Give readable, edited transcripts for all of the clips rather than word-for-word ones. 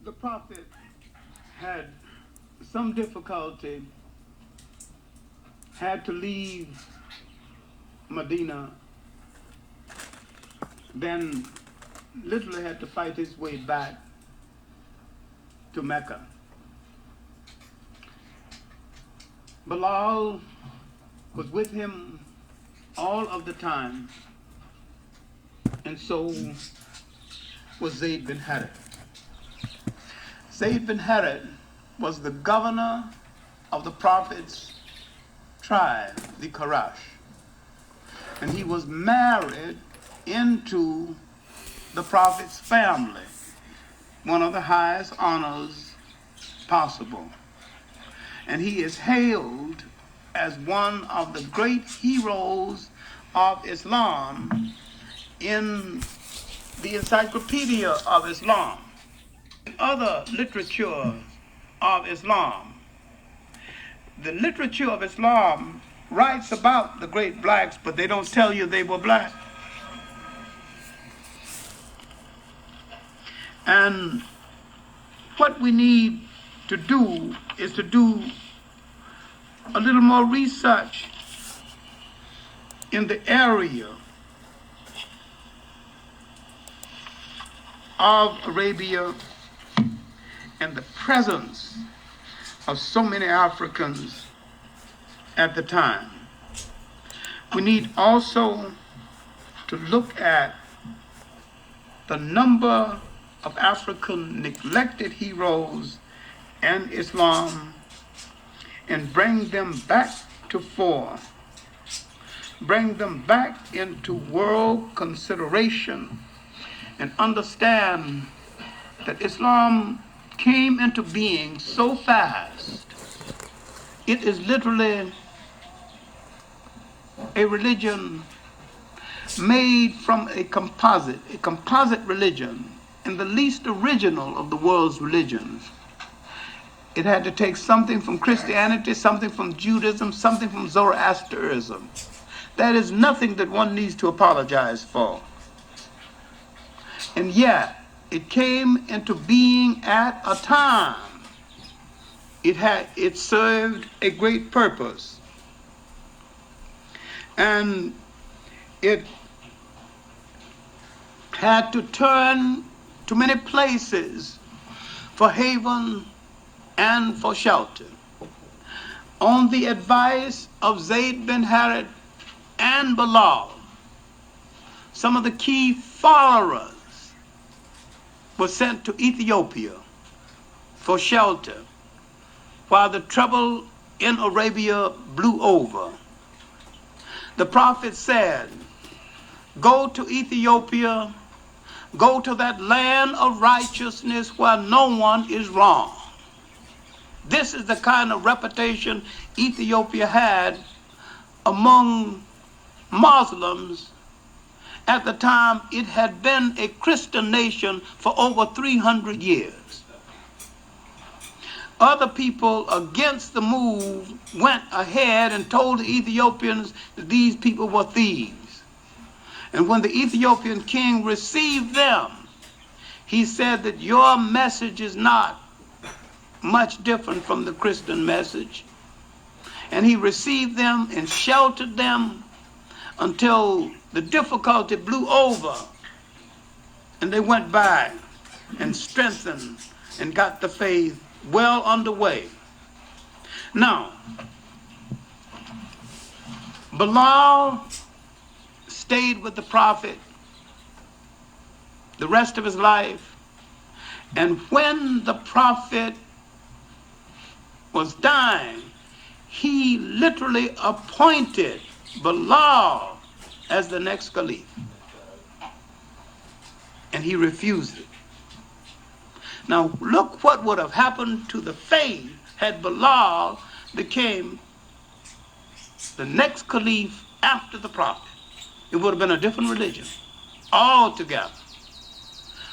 The prophet had some difficulty, had to leave Medina, then literally had to fight his way back to Mecca. Bilal was with him all of the time, and so was Zayd bin Harith. Zayd bin Harith was the governor of the Prophet's tribe, the Quraysh, and he was married into the Prophet's family, one of the highest honors possible. And he is hailed as one of the great heroes of Islam in the Encyclopedia of Islam, and other literature of Islam. The literature of Islam writes about the great blacks, but they don't tell you they were black. And what we need to do is to do a little more research in the area of Arabia and the presence of so many Africans at the time. We need also to look at the number of African neglected heroes and Islam and bring them back to fore, bring them back into world consideration, and understand that Islam came into being so fast. It is literally a religion made from a composite religion, and the least original of the world's religions. It had to take something from Christianity, something from Judaism, something from Zoroastrianism. That is nothing that one needs to apologize for. And yet, it came into being at a time. It served a great purpose. And it had to turn to many places for haven and for shelter. On the advice of Zayd bin Harith and Bilal, some of the key followers were sent to Ethiopia for shelter while the trouble in Arabia blew over. The prophet said, "Go to Ethiopia, go to that land of righteousness where no one is wrong." This is the kind of reputation Ethiopia had among Muslims. At the time, it had been a Christian nation for over 300 years. Other people against the move went ahead and told the Ethiopians that these people were thieves. And when the Ethiopian king received them, he said that your message is not much different from the Christian message. And he received them and sheltered them until the difficulty blew over and they went by and strengthened and got the faith well underway. Now, Bilal stayed with the prophet the rest of his life, and when the prophet was dying, he literally appointed Bilal as the next caliph. And he refused it. Now look what would have happened to the faith had Bilal became the next caliph after the prophet. It would have been a different religion altogether.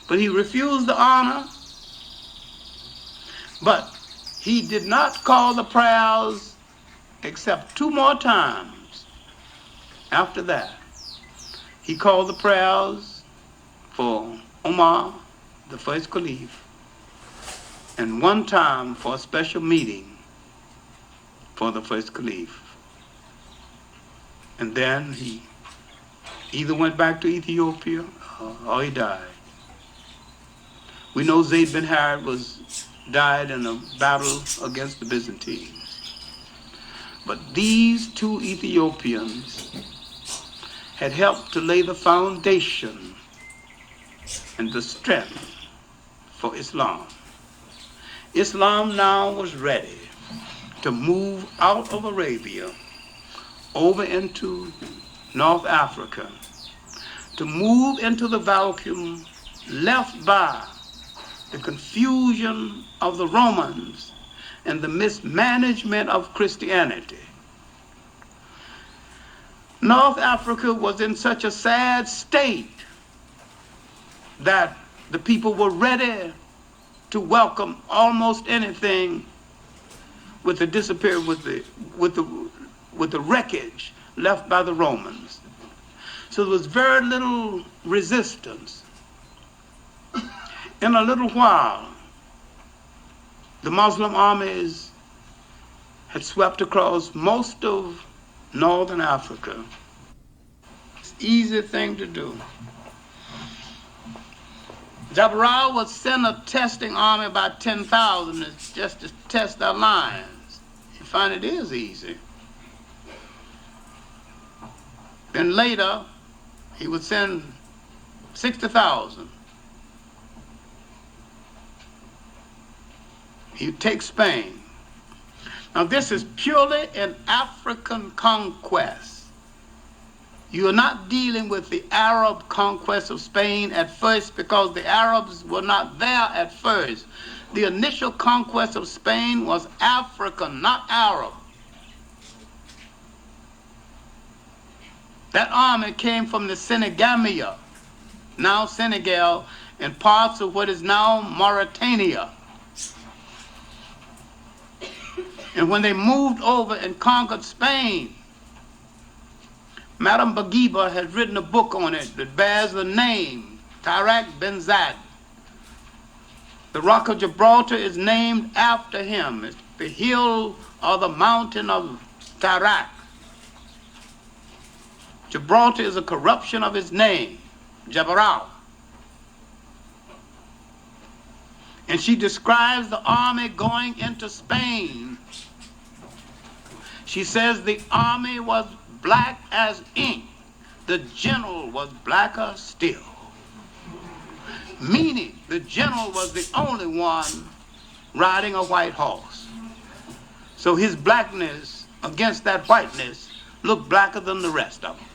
But he refused the honor, but he did not call the prayers except 2 more times. After that, he called the prayers for Umar, the first caliph, and one time for a special meeting for the first caliph. And then he either went back to Ethiopia or he died. We know Zayd bin Harith died in a battle against the Byzantines. But these two Ethiopians had helped to lay the foundation and the strength for Islam. Islam now was ready to move out of Arabia over into North Africa, to move into the vacuum left by the confusion of the Romans and the mismanagement of Christianity. North Africa was in such a sad state that the people were ready to welcome almost anything with the wreckage left by the Romans. So there was very little resistance. In a little while, the Muslim armies had swept across most of northern Africa. It's an easy thing to do. Jabral would send a testing army, about 10,000, just to test their lines. You find it is easy. Then later, he would send 60,000. He'd take Spain. Now this is purely an African conquest. You are not dealing with the Arab conquest of Spain at first, because the Arabs were not there at first. The initial conquest of Spain was African, not Arab. That army came from the Senegamia, now Senegal, and parts of what is now Mauritania. And when they moved over and conquered Spain, Madame Bourguiba has written a book on it that bears the name Tariq bin Zayed. The Rock of Gibraltar is named after him. It's the hill or the mountain of Tariq. Gibraltar is a corruption of his name, Jabral. And she describes the army going into Spain. She says the army was black as ink. The general was blacker still. Meaning the general was the only one riding a white horse. So his blackness against that whiteness looked blacker than the rest of them.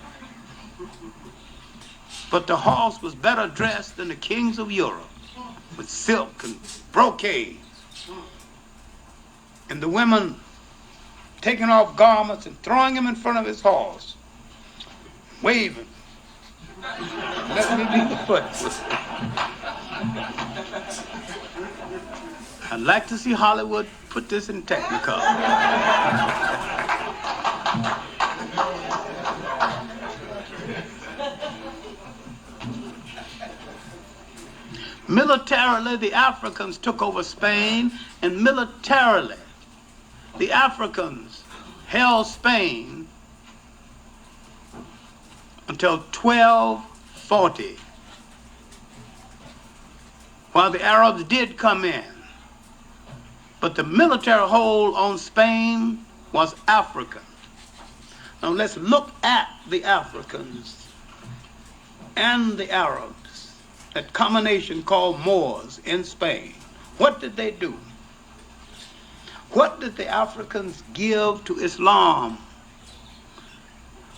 But the horse was better dressed than the kings of Europe, with silk and brocade. And the women taking off garments and throwing them in front of his horse, waving. Let me be the foot. I'd like to see Hollywood put this in Technicolor. Militarily, the Africans took over Spain, and militarily, the Africans held Spain until 1240, while the Arabs did come in. But the military hold on Spain was African. Now let's look at the Africans and the Arabs, that combination called Moors in Spain. What did they do? What did the Africans give to Islam?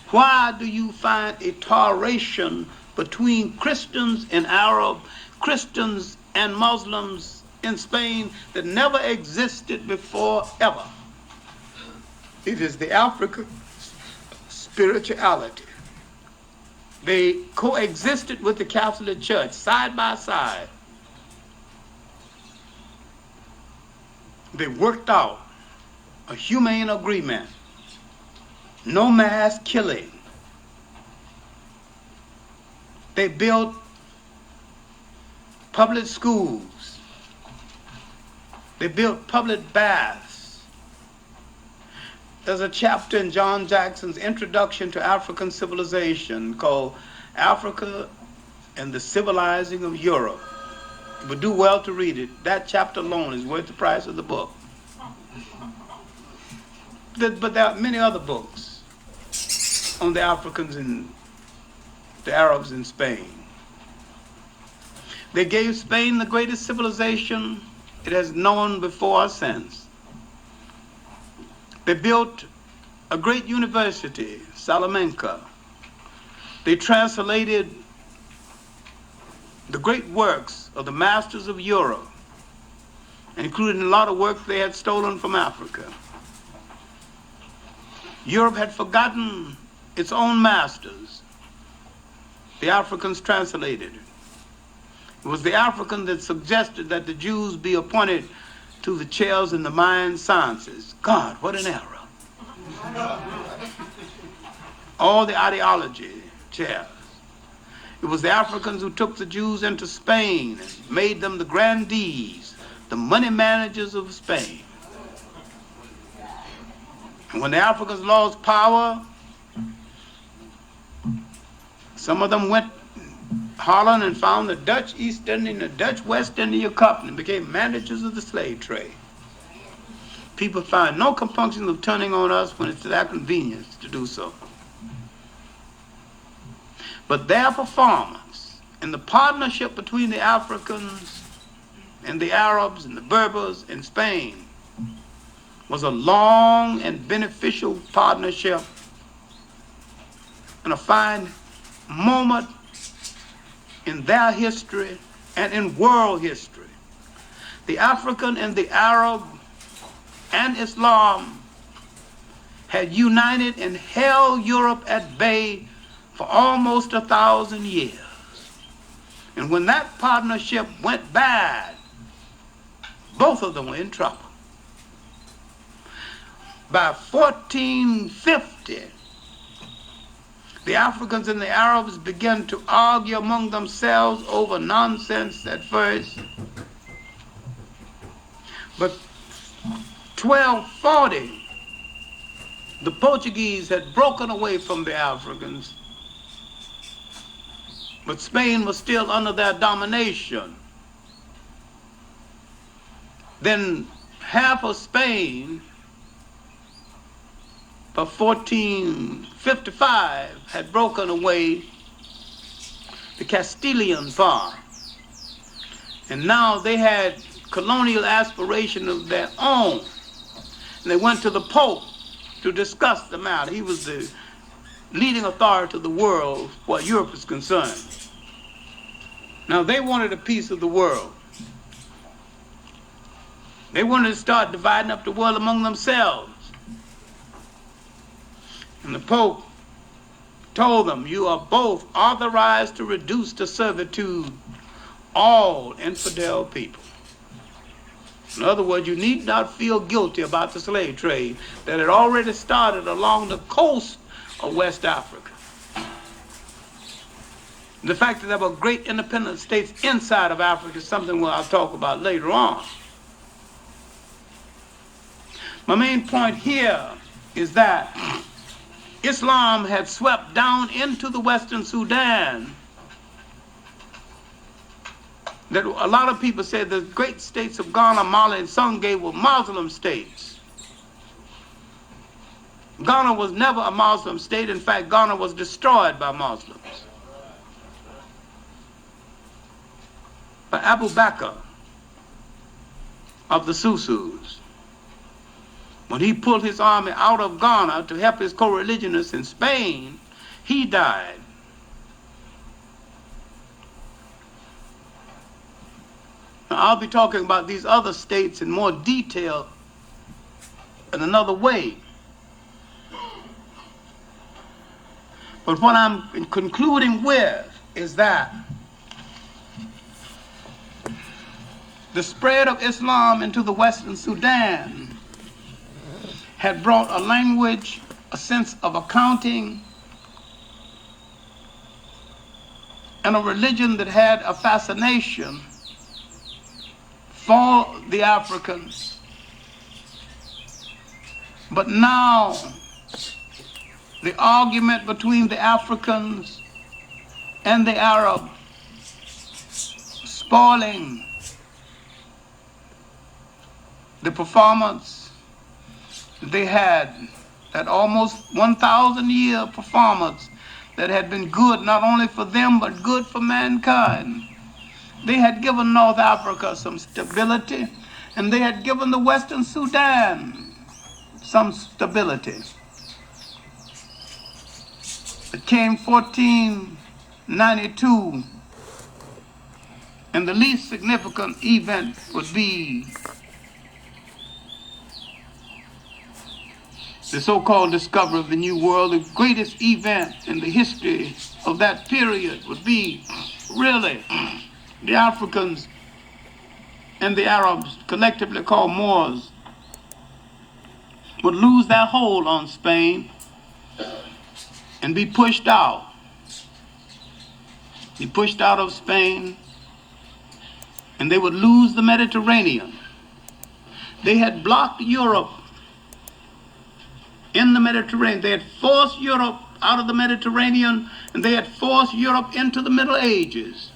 Why do you find a toleration between Christians and Arab, Christians and Muslims in Spain that never existed before ever? It is the African spirituality. They coexisted with the Catholic Church side by side. They worked out a humane agreement. No mass killing. They built public schools. They built public baths. There's a chapter in John Jackson's Introduction to African Civilization called Africa and the Civilizing of Europe. You would do well to read it. That chapter alone is worth the price of the book. But there are many other books on the Africans and the Arabs in Spain. They gave Spain the greatest civilization it has known before or since. They built a great university, Salamanca. They translated the great works of the masters of Europe, including a lot of work they had stolen from Africa. Europe had forgotten its own masters. The Africans translated it. It was the African that suggested that the Jews be appointed to the chairs in the mind sciences. God, what an error. All the ideology chairs. It was the Africans who took the Jews into Spain and made them the grandees, the money managers of Spain. And when the Africans lost power, some of them went Holland and found the Dutch East India and the Dutch West India Company and became managers of the slave trade. People find no compunction of turning on us when it's to their convenience to do so. But their performance in the partnership between the Africans and the Arabs and the Berbers in Spain was a long and beneficial partnership and a fine moment in their history and in world history. The African and the Arab and Islam had united and held Europe at bay for almost 1,000 years. And when that partnership went bad, both of them were in trouble. By 1450, the Africans and the Arabs began to argue among themselves over nonsense at first. But 1240, the Portuguese had broken away from the Africans, but Spain was still under their domination. Then half of Spain, by 1455, had broken away, the Castilian part. And now they had colonial aspirations of their own. And they went to the Pope to discuss the matter. He was the leading authority of the world where Europe is concerned. Now they wanted a piece of the world. They wanted to start dividing up the world among themselves. And the Pope told them, you are both authorized to reduce to servitude all infidel people. In other words, you need not feel guilty about the slave trade that had already started along the coast of West Africa. The fact that there were great independent states inside of Africa is something I'll talk about later on. My main point here is that Islam had swept down into the Western Sudan. That a lot of people said the great states of Ghana, Mali, and Songhai were Muslim states. Ghana was never a Muslim state. In fact, Ghana was destroyed by Muslims. By Abu Bakr of the Susus. When he pulled his army out of Ghana to help his co-religionists in Spain, he died. Now, I'll be talking about these other states in more detail in another way. But what I'm concluding with is that the spread of Islam into the Western Sudan had brought a language, a sense of accounting, and a religion that had a fascination for the Africans. But now, the argument between the Africans and the Arabs, spoiling the performance they had, that almost 1,000-year performance that had been good not only for them but good for mankind. They had given North Africa some stability, and they had given the Western Sudan some stability. It came 1492, and the least significant event would be the so-called discovery of the New World. The greatest event in the history of that period would be really the Africans and the Arabs, collectively called Moors, would lose their hold on Spain and be pushed out. Be pushed out of Spain, and they would lose the Mediterranean. They had blocked Europe in the Mediterranean. They had forced Europe out of the Mediterranean, and they had forced Europe into the Middle Ages.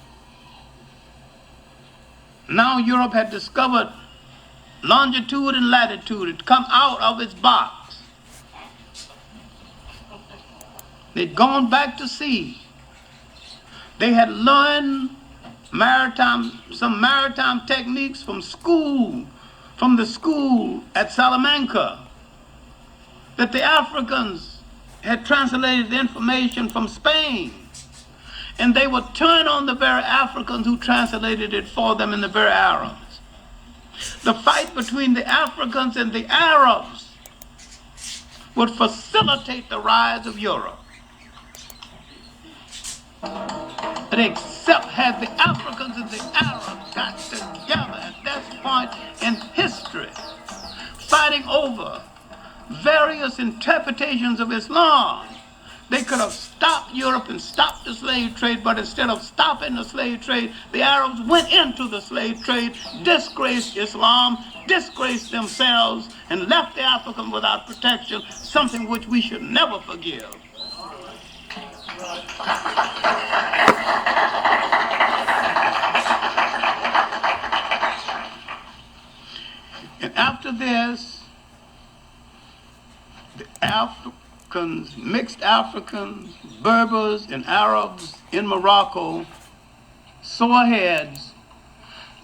Now Europe had discovered longitude and latitude. It had come out of its box. They'd gone back to sea. They had learned some maritime techniques from the school at Salamanca, that the Africans had translated the information from Spain, and they would turn on the very Africans who translated it for them and the very Arabs. The fight between the Africans and the Arabs would facilitate the rise of Europe. But except had the Africans and the Arabs got together at this point in history, fighting over various interpretations of Islam, they could have stopped Europe and stopped the slave trade, but instead of stopping the slave trade, the Arabs went into the slave trade, disgraced Islam, disgraced themselves, and left the African without protection, something which we should never forgive. And after this, the Africans, mixed Africans, Berbers, and Arabs in Morocco, sore heads,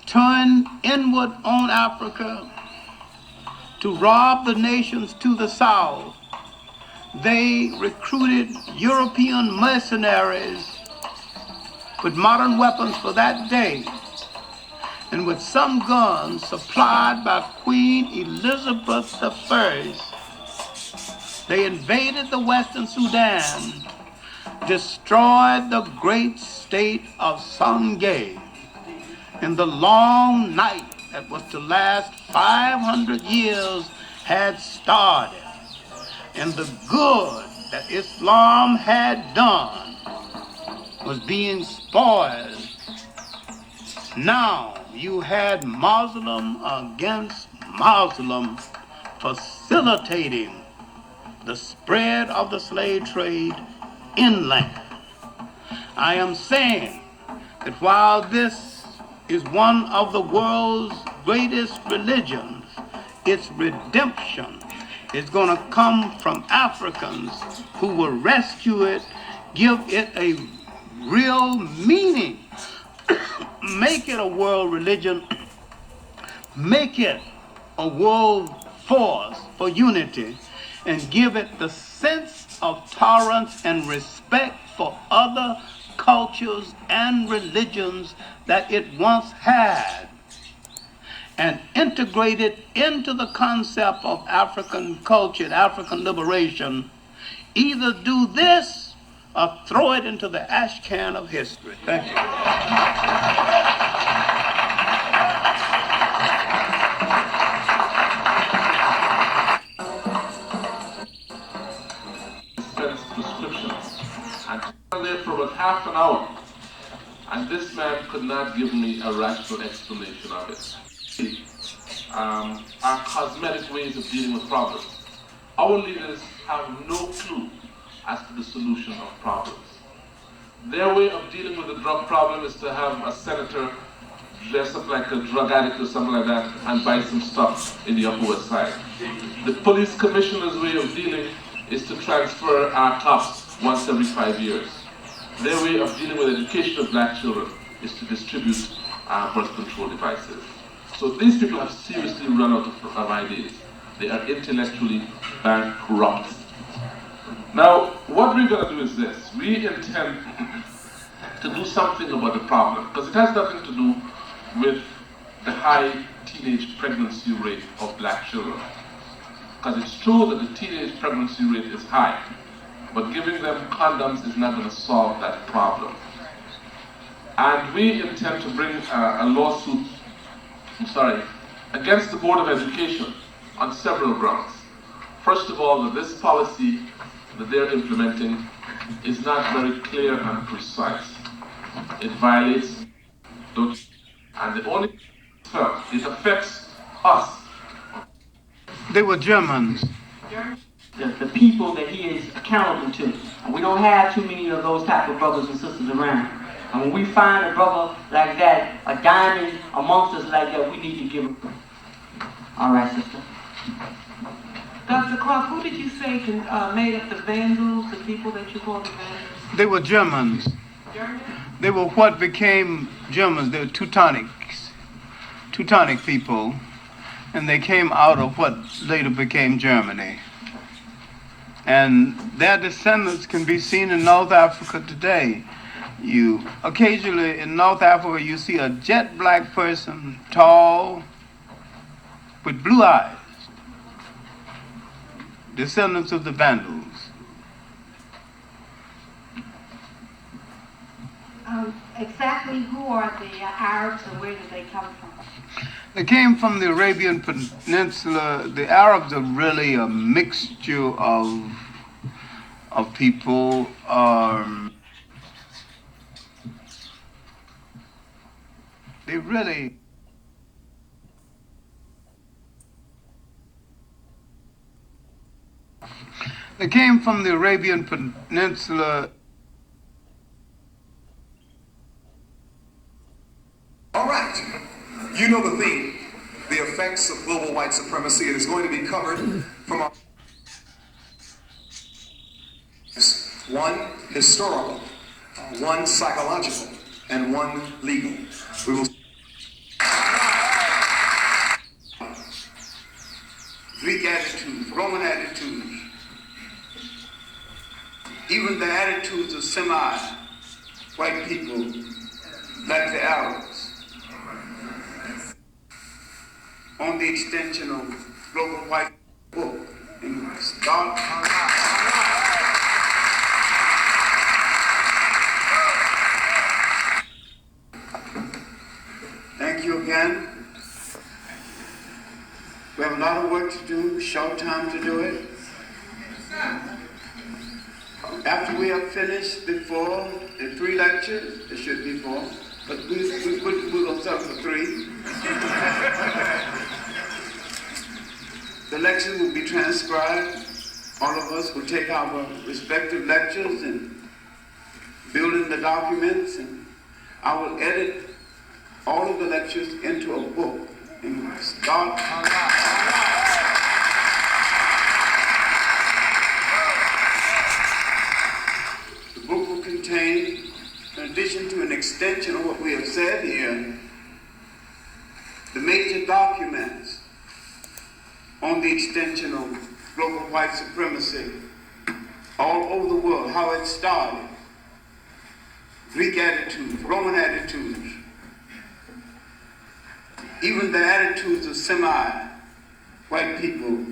turned inward on Africa to rob the nations to the south. They recruited European mercenaries with modern weapons for that day, and with some guns supplied by Queen Elizabeth I, they invaded the Western Sudan, destroyed the great state of Sangay. In the long night that was to last 500 years had started, and the good that Islam had done was being spoiled. Now you had Muslim against Muslim facilitating the spread of the slave trade inland. I am saying that while this is one of the world's greatest religions, its redemption is going to come from Africans who will rescue it, give it a real meaning, make it a world religion, make it a world force for unity, and give it the sense of tolerance and respect for other cultures and religions that it once had, and integrate it into the concept of African culture and African liberation. Either do this or throw it into the ash can of history. Thank you. Description. And I there for about half an hour, and this man could not give me a rational explanation of it. are cosmetic ways of dealing with problems. Our leaders have no clue as to the solution of problems. Their way of dealing with the drug problem is to have a senator dress up like a drug addict or something like that and buy some stuff in the Upper West Side. The police commissioner's way of dealing is to transfer our cops once every 5 years. Their way of dealing with education of black children is to distribute birth control devices. So these people have seriously run out of ideas. They are intellectually bankrupt. Now, what we're going to do is this. We intend to do something about the problem, because it has nothing to do with the high teenage pregnancy rate of black children. Because it's true that the teenage pregnancy rate is high, but giving them condoms is not going to solve that problem. And we intend to bring a lawsuit, against the Board of Education on several grounds. First of all, that this policy that they're implementing is not very clear and precise. It violates, and the only it affects us. They were Germans. The people that he is accountable to. And we don't have too many of those type of brothers and sisters around. And when we find a brother like that, a diamond amongst us like that, we need to give him. All right, sister. Dr. Clark, who did you say made up the Vandals, the people that you call the Vandals? They were Germans. Germans? They were what became Germans. They were Teutonic people, and they came out of what later became Germany. And their descendants can be seen in North Africa today. You occasionally in North Africa you see a jet black person, tall, with blue eyes, descendants of the Vandals. Exactly who are the Arabs and where did they come from? They came from the Arabian Peninsula. The Arabs are really a mixture of people. They really came from the Arabian Peninsula. All right, you know the theme, the effects of global white supremacy. It is going to be covered from our one historical, one psychological, and one legal. We will Greek attitudes, Roman attitudes, even the attitudes of semi-white people like the Arabs, on the extension of global white book and start. Thank you again. We have a lot of work to do, short time to do it. After we have finished before the 3 lectures, there should be 4, but we're going to start for 3. The lectures will be transcribed. All of us will take our respective lectures and build in the documents, and I will edit all of the lectures into a book and start. The book will contain, in addition to an extension of what we have said here, the major documents on the extension of global white supremacy all over the world, how it started, Greek attitudes, Roman attitudes, even the attitudes of semi-white people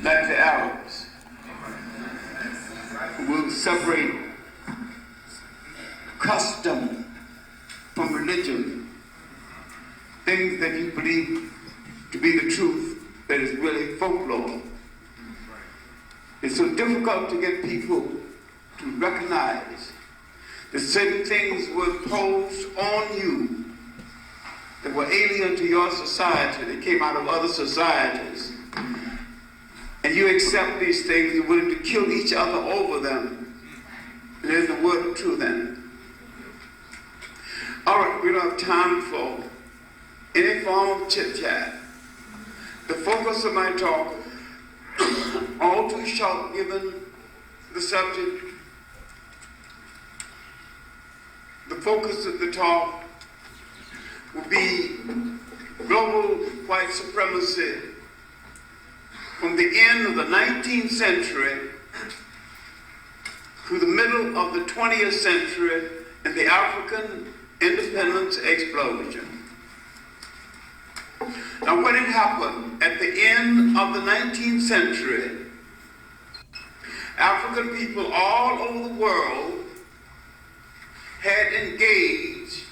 like the Arabs, who will separate custom from religion, things that you believe to be the truth that is really folklore. It's so difficult to get people to recognize that certain things were imposed on you that were alien to your society, that came out of other societies, and you accept these things, you're willing to kill each other over them, and there's the word of truth in it. All right, we don't have time for any form of chit-chat. The focus of my talk, all too short given the subject, the focus of the talk will be global white supremacy from the end of the 19th century to the middle of the 20th century and the African independence explosion. Now, when it happened at the end of the 19th century, African people all over the world had engaged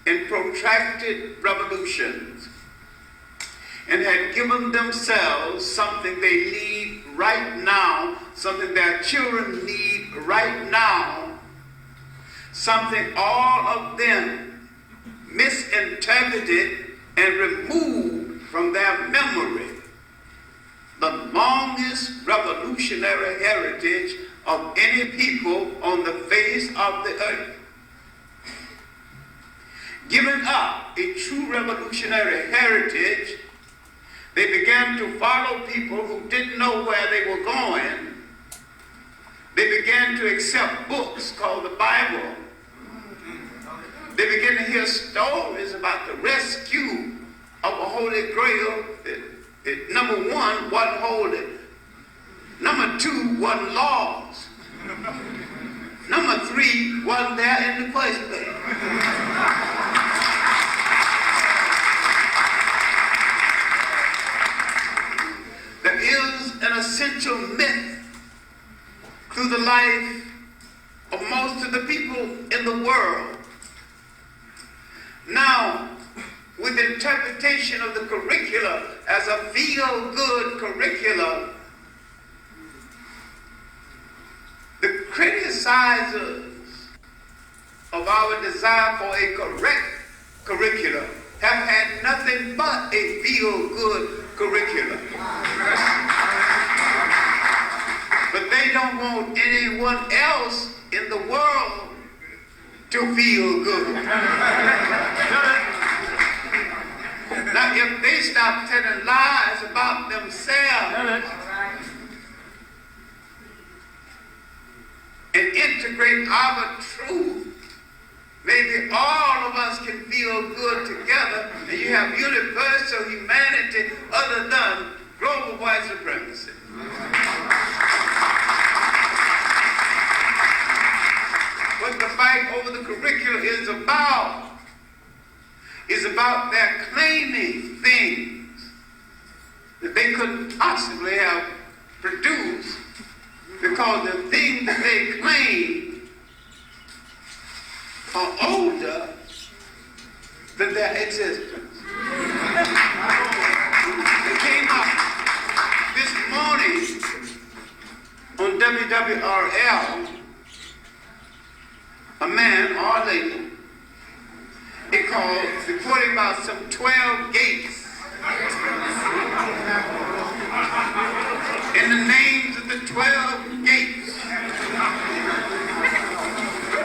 in protracted revolutions and had given themselves something they need right now, something their children need right now, something all of them misinterpreted and removed from their memory, the longest revolutionary heritage of any people on the face of the earth. Giving up a true revolutionary heritage, they began to follow people who didn't know where they were going. They began to accept books called the Bible. They began to hear stories about the rescue of a Holy Grail. Number one, wasn't holy. Number two, wasn't laws. Number three, wasn't there in the first place. There is an essential myth through the life of most of the people in the world. Now, with interpretation of the curricula as a feel-good curricula, the criticizers of our desire for a correct curriculum have had nothing but a feel-good curriculum. But they don't want anyone else in the world to feel good. Now, if they stop telling lies about themselves and integrate our truth, maybe all of us can feel good together, and you have universal humanity other than global white supremacy. What the fight over the curricula is about their claiming things that they couldn't possibly have produced, because the things that they claim are older than their existence. It came up this morning on WWRL, a man or a lady, it called, reporting about some 12 gates in the names of the 12 gates.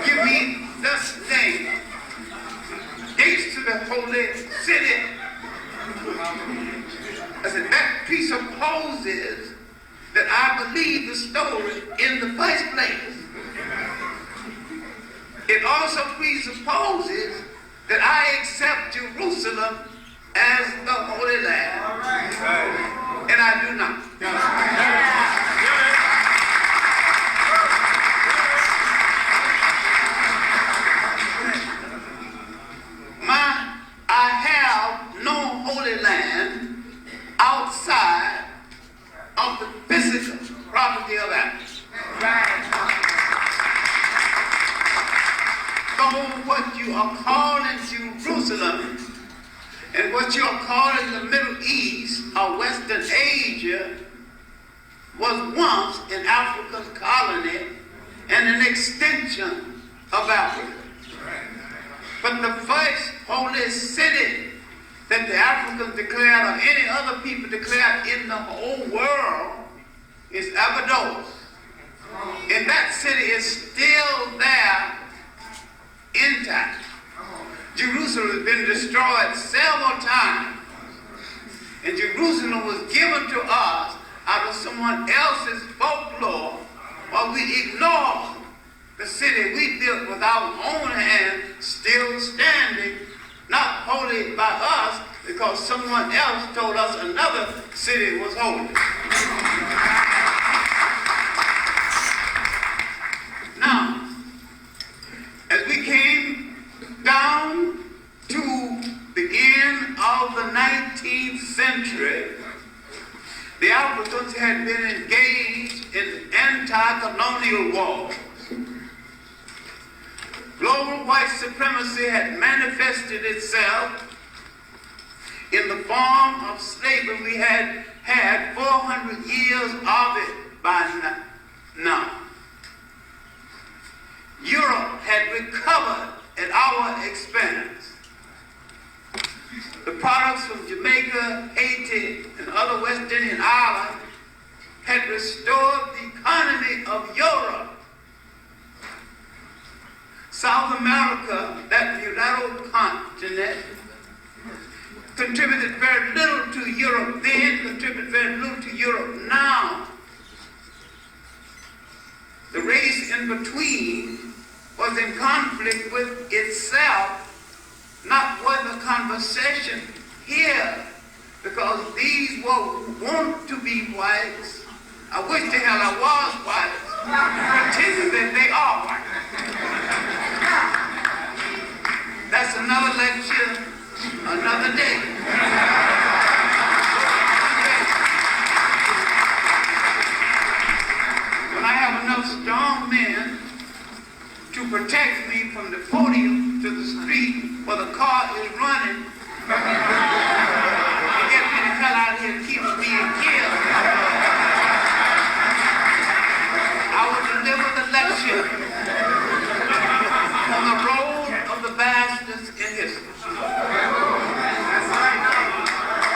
Give me this name, gates to the holy city. I said, that presupposes that I believe the story in the first place. It also presupposes that I accept Jerusalem as the Holy Land. Right. And I do not. I have no Holy Land outside of the physical property of Africa. Right. So what you are calling Jerusalem and what you are calling the Middle East or Western Asia was once an African colony and an extension of Africa. But the first holy city that the Africans declared or any other people declared in the whole world is Abydos. And that city is still there intact. Jerusalem has been destroyed several times. And Jerusalem was given to us out of someone else's folklore, while we ignore the city we built with our own hands, still standing, not holy by us, because someone else told us another city was holy. Now, as we came down to the end of the 19th century, the Africans had been engaged in anti-colonial wars. Global white supremacy had manifested itself in the form of slavery. We had had 400 years of it by now. Europe had recovered at our expense. The products from Jamaica, Haiti, and other West Indian islands had restored the economy of Europe. South America, that mulatto continent, contributed very little to Europe then, contributed very little to Europe now. The race in between was in conflict with itself, not with the conversation here, because these were want to be whites. I wish the hell I was white, pretending that they are white. That's another lecture, another day. When I have enough strong men to protect me from the podium to the street where the car is running, to get me the hell out of here and keep me being killed, I will deliver the lecture on the role of the bastards in history.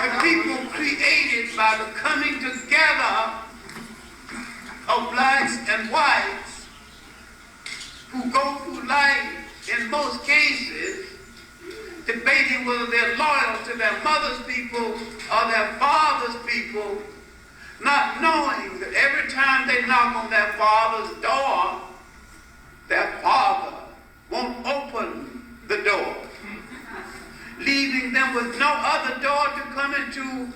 The people created by the coming together of blacks and whites who go through life, in most cases, debating whether they're loyal to their mother's people or their father's people, not knowing that every time they knock on their father's door, their father won't open the door, leaving them with no other door to come into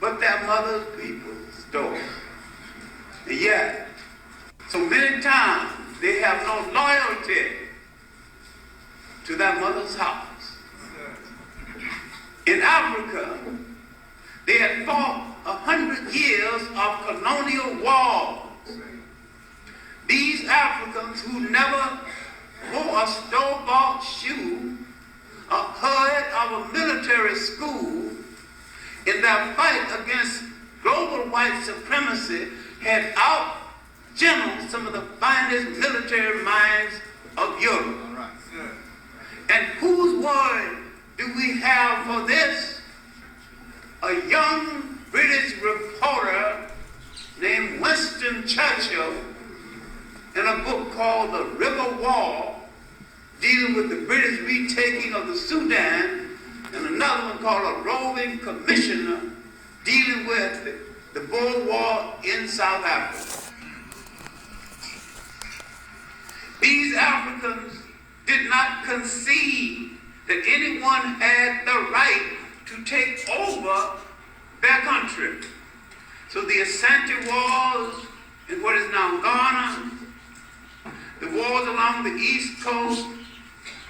but their mother's people's door. And yet, so many times, they have no loyalty to their mother's house. In Africa, they had fought 100 years of colonial wars. These Africans who never wore a store-bought shoe or heard of a military school, in their fight against global white supremacy, had out-generaled some of the finest military minds of Europe. And whose word do we have for this? A young British reporter named Winston Churchill, in a book called The River War, dealing with the British retaking of the Sudan, and another one called A Roving Commissioner, dealing with the Boer War in South Africa. These Africans did not concede that anyone had the right to take over their country. So the Asante Wars in what is now Ghana, the wars along the East Coast,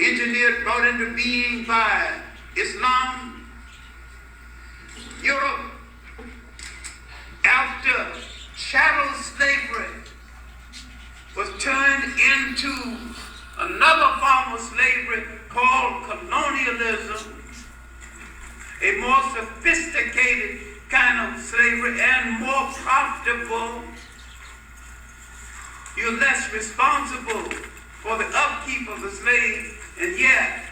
engineered, brought into being by Islam, Europe, after chattel slavery was turned into another form of slavery called colonialism, a more sophisticated kind of slavery and more profitable. You're less responsible for the upkeep of the slave, and yet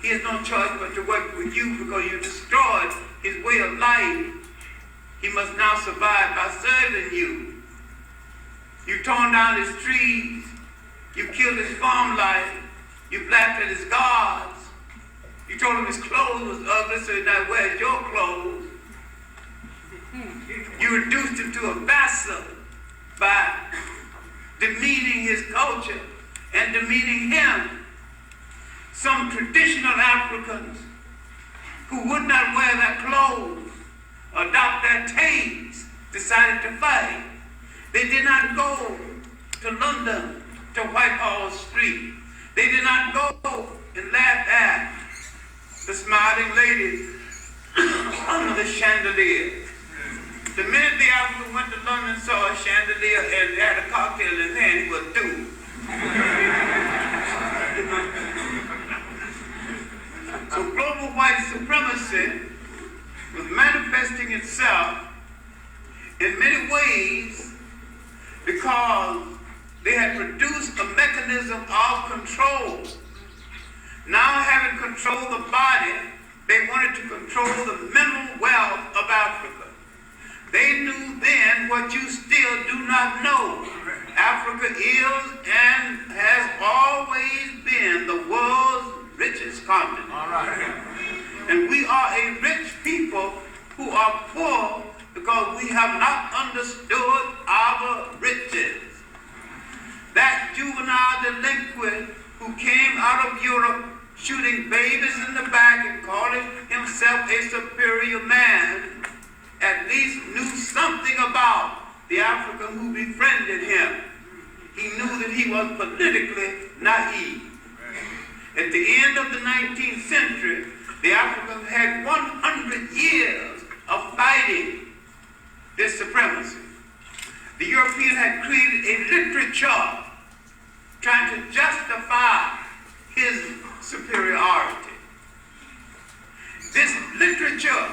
He has no choice but to work with you because you destroyed his way of life. He must now survive by serving you. You torn down his trees. You killed his farm life. You laughed at his gods. You told him his clothes was ugly, so he now wears your clothes. You reduced him to a vassal by demeaning his culture and demeaning him. Some traditional Africans who would not wear their clothes, adopt their tastes, decided to fight. They did not go to London, to Whitehall Street. They did not go and laugh at the smiling lady under the chandelier. The minute the African went to London, saw a chandelier and had a cocktail in his hand, he was doomed. So global white supremacy was manifesting itself in many ways because they had produced a mechanism of control. Now having controlled the body, they wanted to control the mental wealth of Africa. They knew then what you still do not know. Africa is and has always been the world's richest continent. All right. And we are a rich people who are poor because we have not understood our riches. That juvenile delinquent who came out of Europe shooting babies in the back and calling himself a superior man at least knew something about the African who befriended him. He knew that he was politically naive. At the end of the 19th century, the Africans had 100 years of fighting this supremacy. The European had created a literature trying to justify his superiority. This literature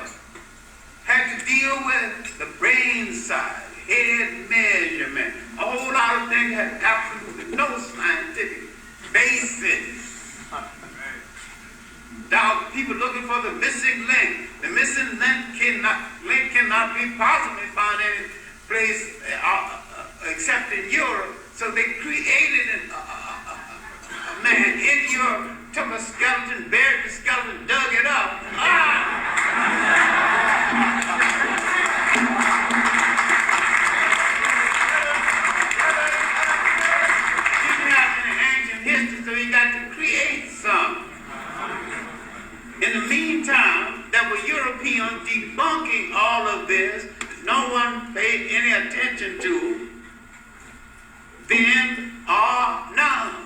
had to deal with the brain size, head measurement, a whole lot of things had absolutely no scientific basis. Now people looking for the missing link. The missing link cannot be possibly found any place except in Europe. So they created a man in Europe, took a skeleton, buried the skeleton, dug it up. Didn't have any ancient history, so he got to create some. In the meantime, there were Europeans debunking all of this. No one paid any attention to then or now.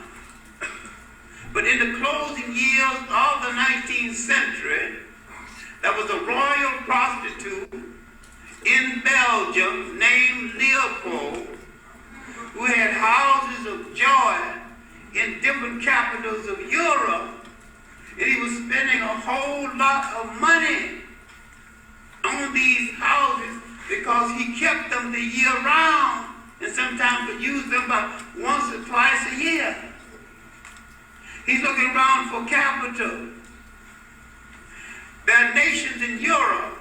But in the closing years of the 19th century, there was a royal prostitute in Belgium named Leopold who had houses of joy in different capitals of Europe. And he was spending a whole lot of money on these houses because he kept them the year round and sometimes could use them about once or twice a year. He's looking around for capital. There are nations in Europe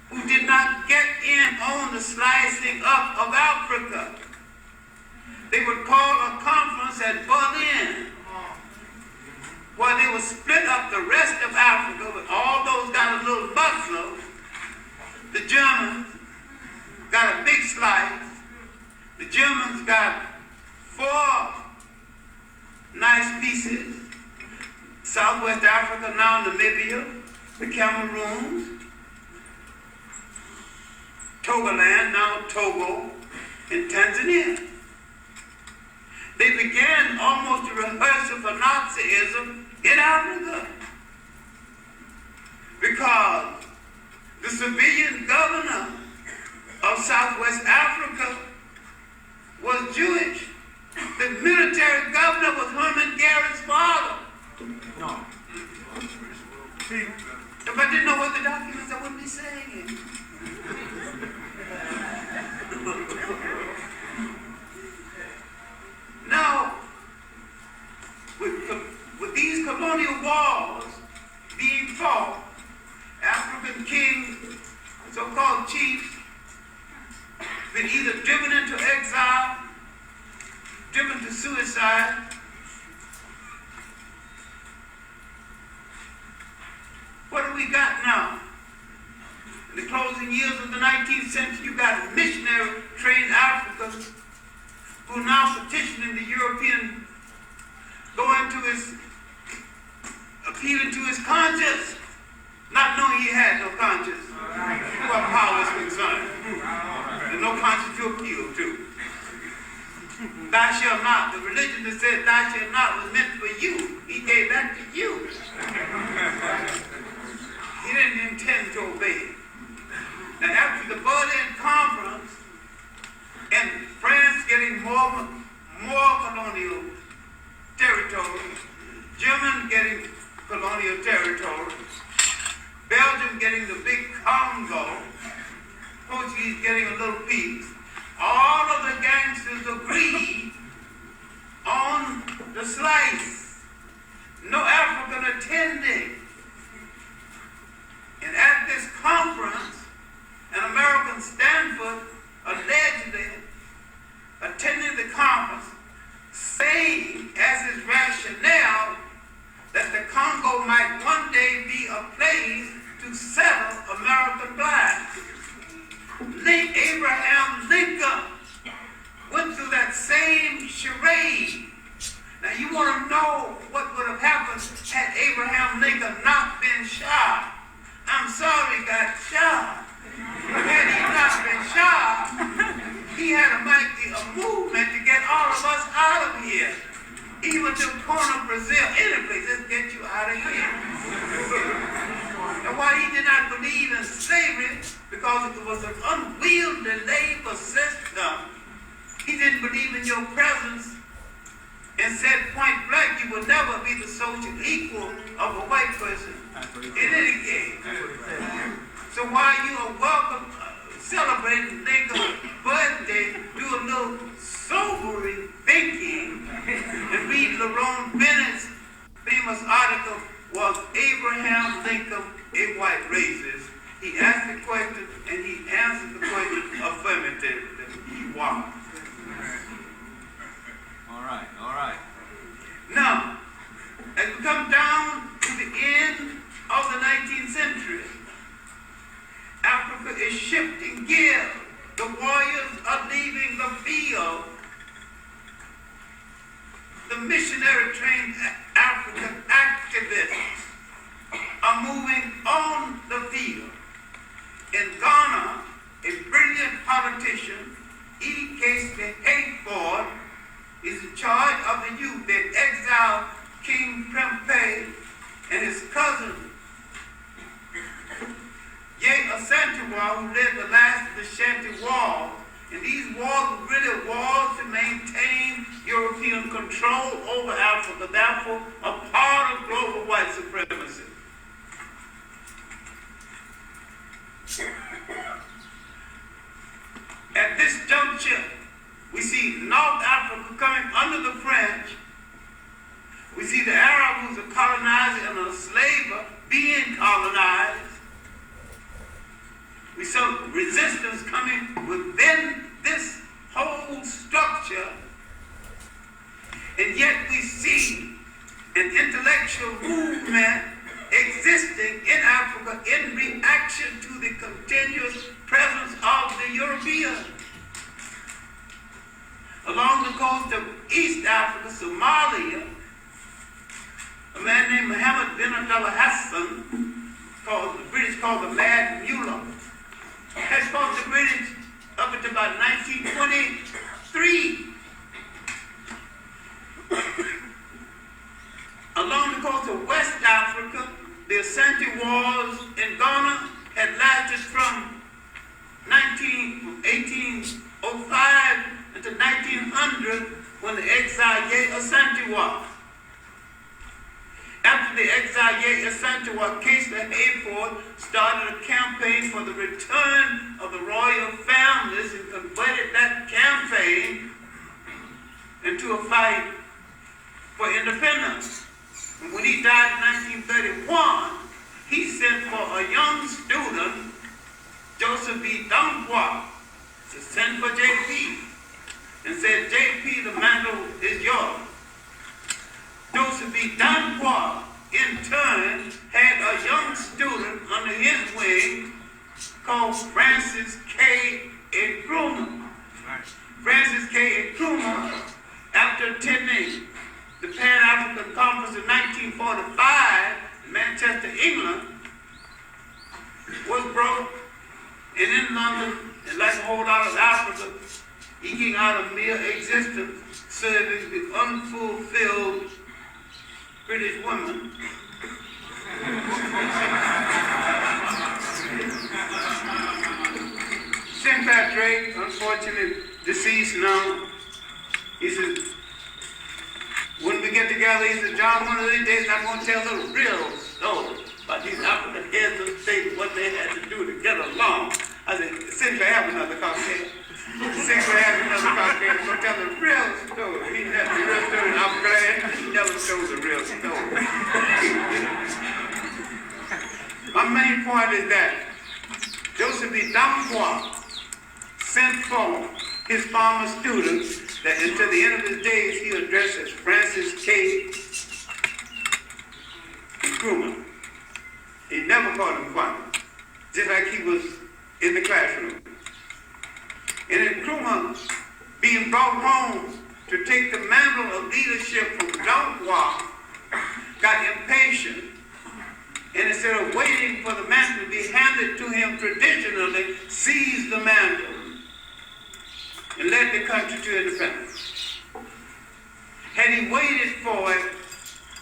who did not get in on the slicing up of Africa. They would call a conference at Berlin where they would split up the rest of Africa, but all those got a little muscle. The Germans got a big slice. The Germans got 4 nice pieces. Southwest Africa, now Namibia, the Cameroons, Togoland, now Togo, and Tanzania. They began almost a rehearsal for Nazism in Africa because the civilian governor of Southwest Africa was Jewish. The military governor was Herman Garrett's father. No. If I didn't know what the documents, I wouldn't be saying it. Now, with these colonial wars, being fought, African kings, so-called chiefs, been either driven into exile, driven to suicide, what do we got now? In the closing years of the 19th century, you got missionary-trained Africans who are now petitioning the European, appealing to his conscience, not knowing he had no conscience, where power is concerned. There's no conscience to appeal to. Thou shalt not, the religion that said thou shalt not was meant for you. He gave that to you. He didn't intend to obey. Now after the Berlin Conference and France getting more colonial territory, Germany getting colonial territory, Belgium getting the big Congo, Portuguese getting a little piece, all of the gangsters agreed on the slice. No African attending. And at this conference, an American Stanford allegedly attending the conference, saying as his rationale that the Congo might one day be a place to settle American blacks. Abraham Lincoln went through that same charade. Now you want to know what would have happened had Abraham Lincoln not been shot. I'm sorry he got shot. Had he not been shot, he had to make a movement to get all of us out of here. Even to the corner of Brazil, any place, just get you out of here. And why he did not believe in slavery, because it was an unwieldy labor system. He didn't believe in your presence and said point blank, you will never be the social equal of a white person in any case. So while you are welcome, celebrating Lincoln's birthday, do a little sobering thinking and read Lerone Bennett's famous article, Was Abraham Lincoln a White Racist? He asked the question and he answered the question affirmatively. He was. All right. Now, as we come down to the end of the 19th century, Africa is shifting gears. The warriors are leaving the field. The missionary-trained African activists are moving on the field. In Ghana, a brilliant politician, E. Casey Hayford, is in charge of the youth. They exiled King Prempeh and his cousin, Ye Asantewaa, who led the last of the Shanti Wars. And these wars were really wars to maintain European control over Africa, therefore a part of global white supremacy. At this juncture, we see North Africa coming under the French. We see the Arab who's a colonizer and a slaver being colonized. We saw resistance coming within this whole structure. And yet we see an intellectual movement existing in Africa in reaction to the continuous presence of the Europeans. Along the coast of East Africa, Somalia, a man named Mohammed bin Abdullah Hassan, the British called the Mad Mullah, had fought the British up until about 1923. Along the coast of West Africa, the Asante Wars in Ghana had lasted from 1805 until 1900, when the exile Ye Asantewaa. After the exile Ye Asantewaa, Casey Hayford started a campaign for the return of the royal families and converted that campaign into a fight for independence. And when he died in 1931, Joseph B. Dunquah to send for J.P. and said, J.P., the mantle is yours. Joseph B. Dunquah, in turn, had a young student under his wing called Francis K. Nkrumah. Francis K. Nkrumah, after attending the Pan-African Conference in 1945 in Manchester, England, was broke and in London, and like a whole lot of Africa, eking out a mere existence, serving the unfulfilled British women. Sinclair Drake, unfortunately deceased now, he says, when we get together, he said, John, one of these days I'm going to tell the real story about these African heads of state and what they had to do to get along. I said, Sinclair, have another cocktail. Sinclair has another cocktail. So tell the real story. He never the real story. I'm glad he never told the real story. My main point is that Joseph B. Dunquah sent for his former students that until the end of his days he addressed as Francis K. Nkrumah. He never called him Kwame, just like he was in the classroom. And Nkrumah, being brought home to take the mantle of leadership from Dunquah, got impatient, and instead of waiting for the mantle to be handed to him traditionally, seized the mantle and led the country to independence. Had he waited for it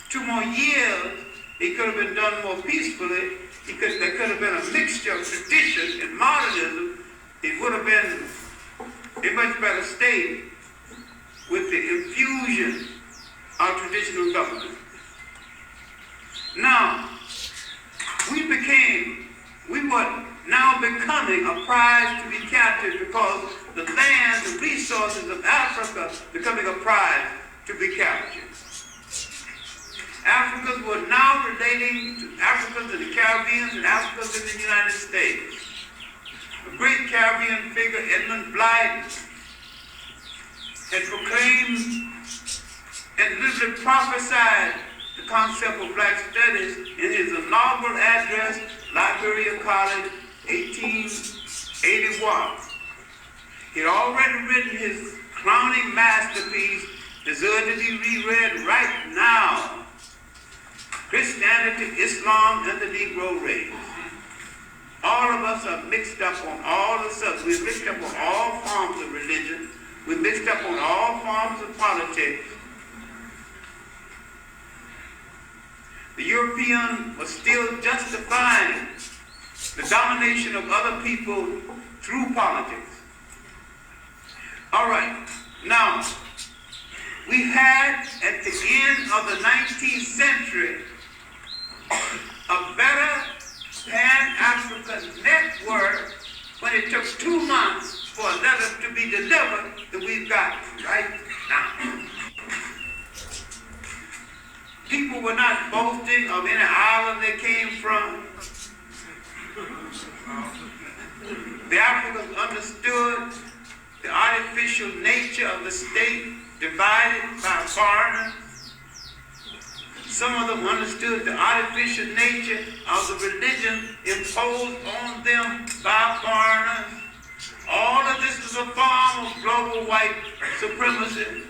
2 more years, it could have been done more peacefully. There could have been a mixture of tradition and modernism. It would have been a much better state with the infusion of traditional government. Now, we were now becoming a prize to be captured because the land, the resources of Africa becoming a prize to be captured. Africans were now relating to Africans in the Caribbean and Africans in the United States. A great Caribbean figure, Edmund Blythe, had proclaimed and literally prophesied the concept of black studies in his inaugural address, Library of College, 1881. He had already written his crowning masterpiece, deserved to be reread right now, Christianity, Islam, and the Negro Race. All of us are mixed up on all the subjects. We're mixed up on all forms of religion. We're mixed up on all forms of politics. The European was still justifying the domination of other people through politics. All right, now, we had at the end of the 19th century a better Pan-African network when it took 2 months for a letter to be delivered that we've got right now. People were not boasting of any island they came from. The Africans understood the artificial nature of the state divided by foreigners. Some of them understood the artificial nature of the religion imposed on them by foreigners. All of this is a form of global white supremacy.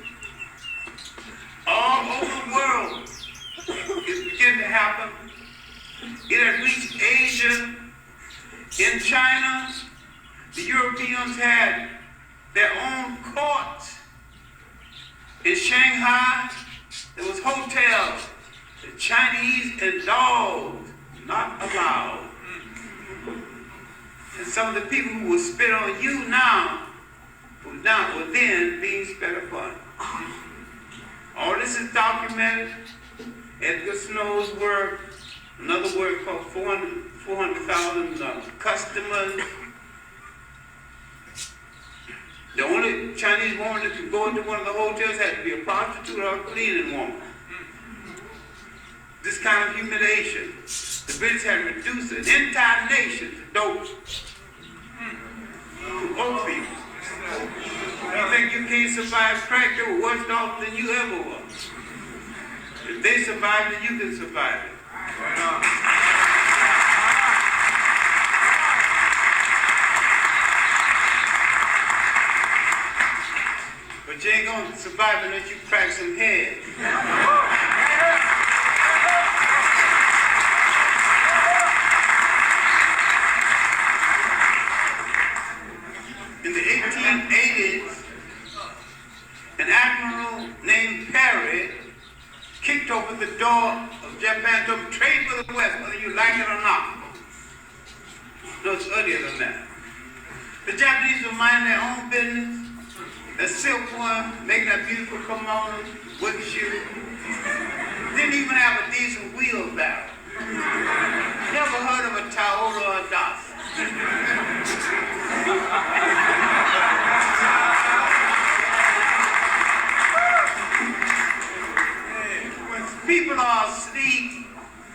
All over the world, it's beginning to happen. It had reached Asia. In China, the Europeans had their own courts. In Shanghai, there was hotels. The Chinese and dogs not allowed. And some of the people who will spit on you now were then being spit upon. All this is documented. Edgar Snow's work, another work called 400,000 Customers. The only Chinese woman that could go into one of the hotels had to be a prostitute or a cleaning woman. This kind of humiliation. The British had reduced an entire nation to dope. opium. You think you can't survive crack, they were worse off than you ever was. If they survived it, you can survive it. But you ain't gonna survive unless you crack some head. In the 1880s, an admiral named Perry kicked open the door of Japan to trade with the West, whether you like it or not. No, it's earlier than that. The Japanese were minding their own business. The silkworm, making that beautiful kimono, wooden shoe. Didn't even have a decent wheelbarrow. Never heard of a Toyota or a Datsun. When people are asleep,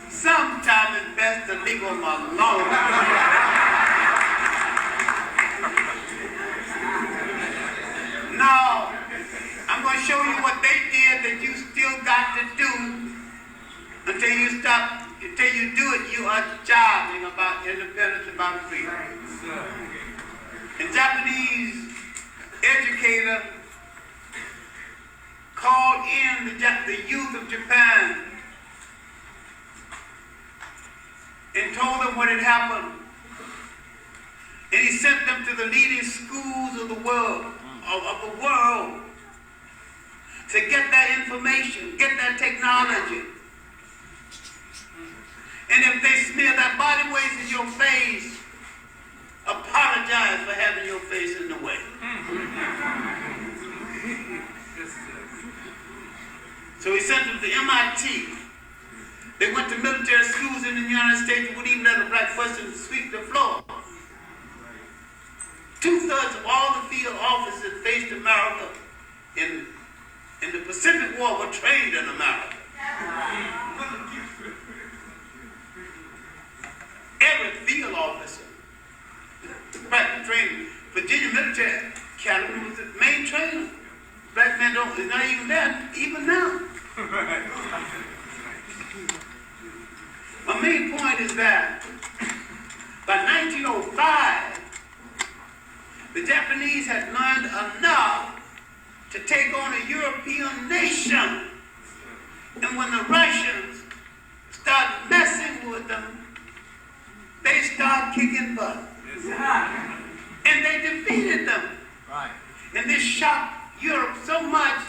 sometimes it's best to leave them alone. Now, I'm going to show you what they did that you still got to do until you stop, until you do it, you are jiving about independence, about freedom. A Japanese educator called in the youth of Japan and told them what had happened. And he sent them to the leading schools of the world. To get that information, get that technology. And if they smear that body waste in your face, apologize for having your face in the way. So he sent them to MIT. They went to military schools in the United States and wouldn't even let a black person sweep the floor. 2/3 of all the field officers that faced America in the Pacific War were trained in America. Every field officer practiced training. Virginia Military Academy was the main trainer. Black men don't, it's not even there, even now. My main point is that by 1905, the Japanese had learned enough to take on a European nation. And when the Russians started messing with them, they started kicking butt. And they defeated them. Right. And this shocked Europe so much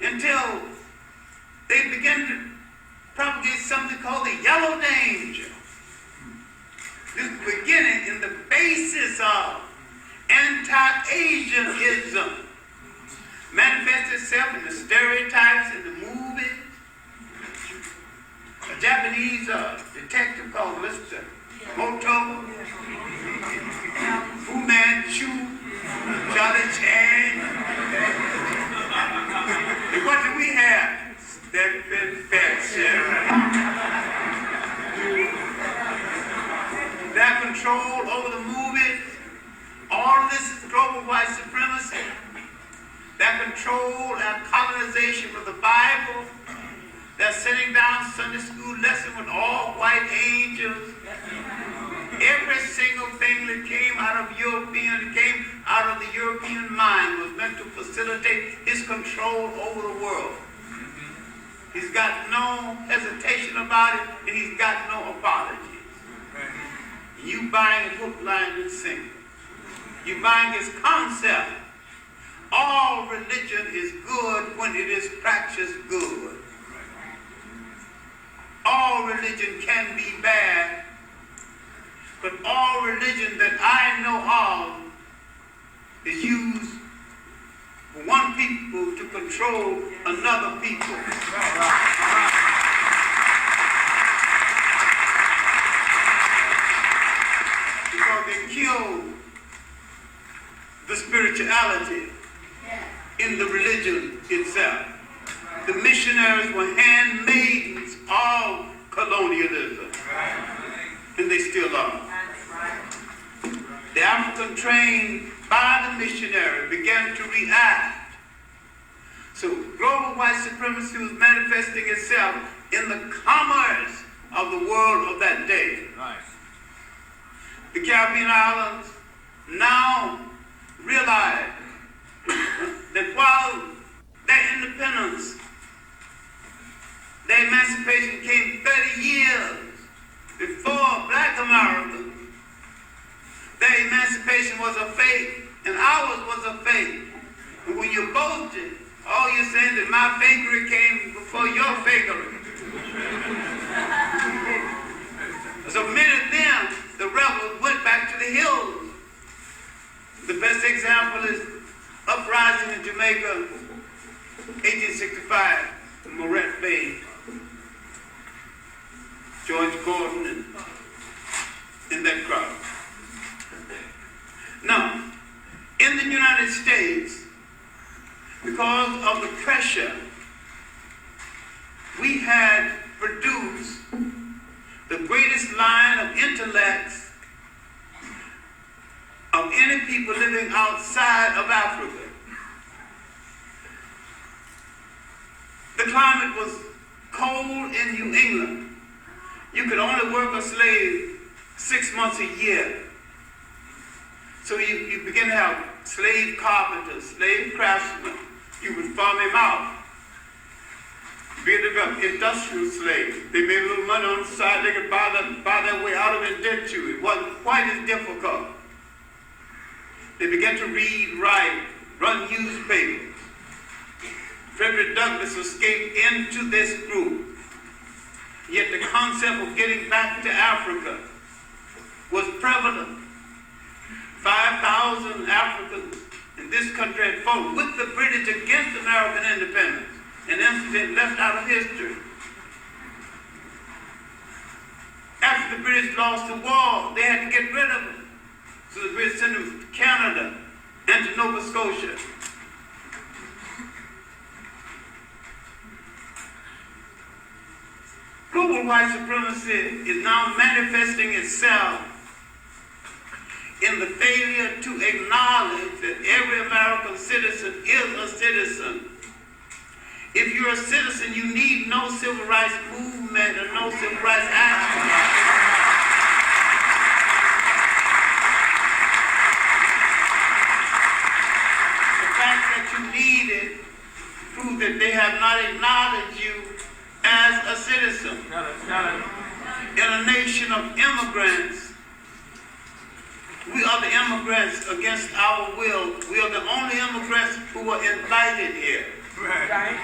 until they began to propagate something called the Yellow Danger. This is the beginning and the basis of anti-Asianism. Manifests itself in the stereotypes in the movies. A Japanese detective called Mr. Moto, Fu Manchu, Charlie Chan. And what do we have? Stephen Fetcher. That control over the movies. All of this is global white supremacy. That control and colonization of the Bible. That sitting down Sunday school lesson with all white angels. Every single thing that came out of the European mind was meant to facilitate his control over the world. He's got no hesitation about it, and he's got no apologies. You buying his hook, line, and sinker. You buying his concept. All religion is good when it is practiced good. All religion can be bad, but all religion that I know of is used for one people to control another people. Because they killed the spirituality in the religion itself. The missionaries were handmaidens of colonialism, and they still are. The African trained by the missionary began to react. So global white supremacy was manifesting itself in the commerce of the world of that day. Right. The Caribbean islands now realize that while their independence, their emancipation came 30 years before Black America, their emancipation was a fake, and ours was a fake. And when you boasted, all you're saying that my fakery came before your fakery. So many of them, the rebels, went back to the hills. The best example is uprising in Jamaica, 1865, Moret Bay. George Gordon and that crowd. Now, in the United States, because of the pressure, we had produced the greatest line of intellects of any people living outside of Africa. The climate was cold in New England. You could only work a slave 6 months a year. So you begin to have slave carpenters, slave craftsmen. You would farm them out. Build up industrial slaves. They made a little money on the side. They could buy their way out of indentury. It wasn't quite as difficult. They began to read, write, run newspapers. Frederick Douglass escaped into this group. Yet the concept of getting back to Africa was prevalent. 5,000 Africans in this country had fought with the British against American independence, an incident left out of history. After the British lost the war, they had to get rid of them. So the British sent them to Canada and to Nova Scotia. Global white supremacy is now manifesting itself in the failure to acknowledge that every American citizen is a citizen. If you're a citizen, you need no civil rights movement and no civil rights action. The fact that you need it proves that they have not acknowledged you as a citizen. In a nation of immigrants, we are the immigrants against our will. We are the only immigrants who were invited here. Right.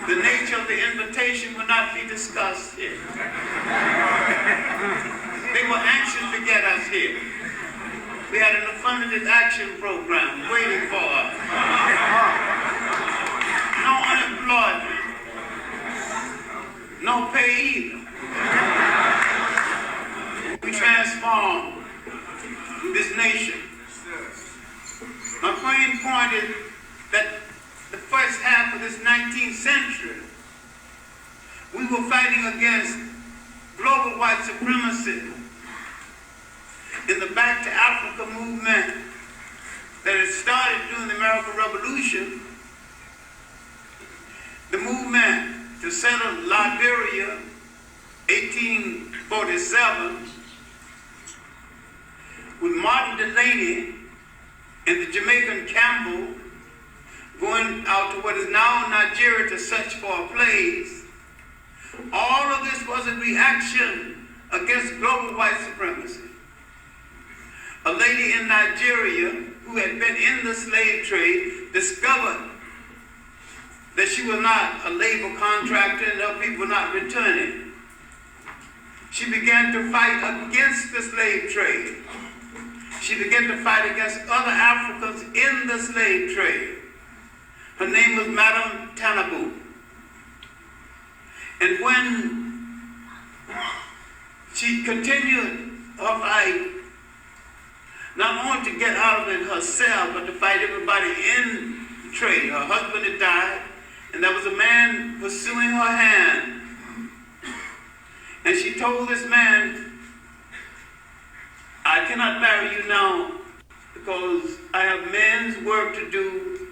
The nature of the invitation will not be discussed here. They were anxious to get us here. We had an affirmative action program waiting for us. No unemployment. No pay either. We transformed this nation. My main point is that the first half of this 19th century, we were fighting against global white supremacy in the Back to Africa movement that had started during the American Revolution. The movement to settle Liberia, 1847, with Martin Delany and the Jamaican Campbell going out to what is now Nigeria to search for a place. All of this was a reaction against global white supremacy. A lady in Nigeria who had been in the slave trade discovered that she was not a labor contractor and her people were not returning. She began to fight against the slave trade. She began to fight against other Africans in the slave trade. Her name was Madame Tanabu. And when she continued her fight, not only to get out of it herself, but to fight everybody in the trade. Her husband had died, and there was a man pursuing her hand. And she told this man, I cannot marry you now because I have men's work to do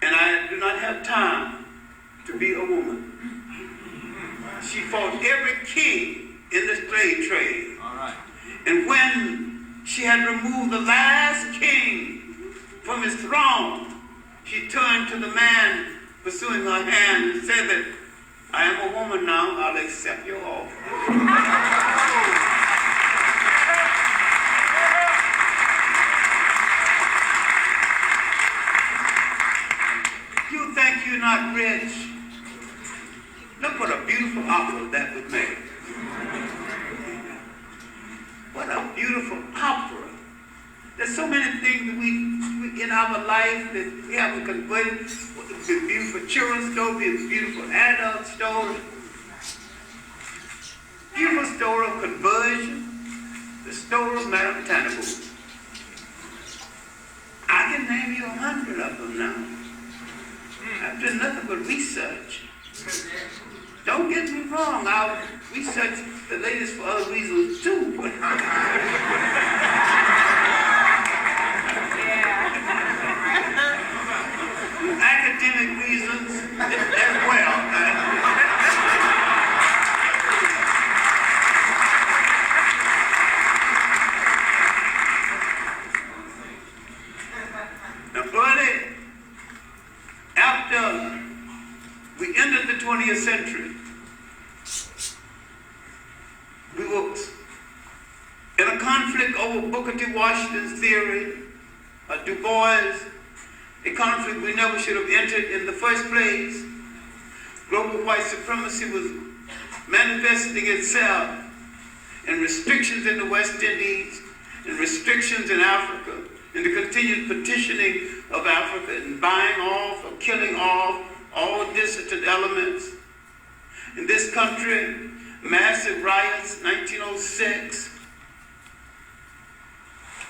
and I do not have time to be a woman. She fought every king in the slave trade. All right. And when she had removed the last king from his throne, she turned to the man pursuing her hand and said that, I am a woman now, I'll accept your offer. You think you're not rich? Look what a beautiful opera that would make. What a beautiful opera. There's so many things that we in our life that we haven't converted. The beautiful children's story, the beautiful adult story. Beautiful story of conversion. The story of Madame Tannable. I can name you 100 of them now. I've done nothing but research. Don't get me wrong, I'll research the latest for other reasons too. Academic reasons as well. Now, early, after we entered the 20th century, we were in a conflict over Booker T. Washington's theory, Du Bois, a conflict we never should have entered in the first place. Global white supremacy was manifesting itself in restrictions in the West Indies, in restrictions in Africa, in the continued partitioning of Africa, and buying off or killing off all dissident elements. In this country, massive riots, 1906.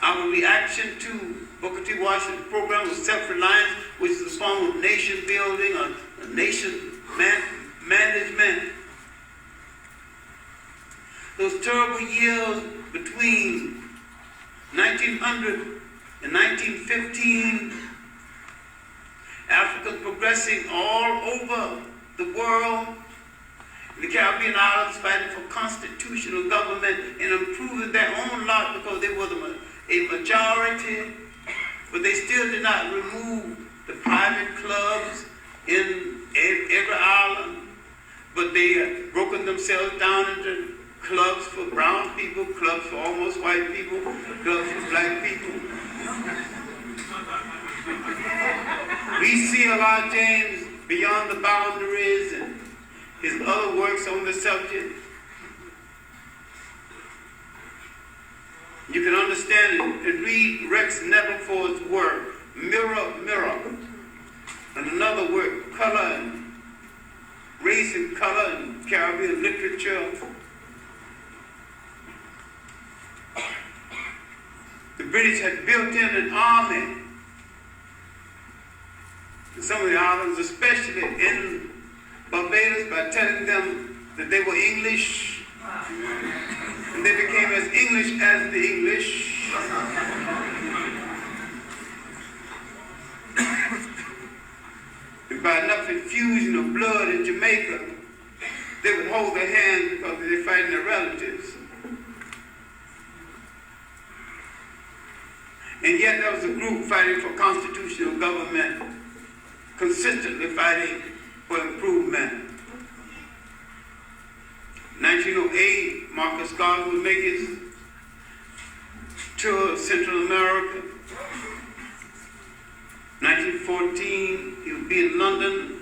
Our reaction to Booker T. Washington's program was self-reliance, which is a form of nation building, a nation management. Those terrible years between 1900 and 1915, Africans progressing all over the world, the Caribbean islands fighting for constitutional government and improving their own lot because they were a majority, but they still did not remove the private clubs in every island, but they had broken themselves down into clubs for brown people, clubs for almost white people, clubs for black people. We see L.R. James Beyond the Boundaries and his other works on the subject. You can understand it and read Rex Neverfort's work, Mirror, Mirror, and another work, Color and Race and Color in Caribbean Literature. The British had built in an army in some of the islands, especially in Barbados, by telling them that they were English, and they became as English as the English. And by enough infusion of blood in Jamaica, they would hold their hands because they're fighting their relatives. And yet there was a group fighting for constitutional government, consistently fighting for improvement. 1908, Marcus Garvey would make his tour of Central America. 1914, he would be in London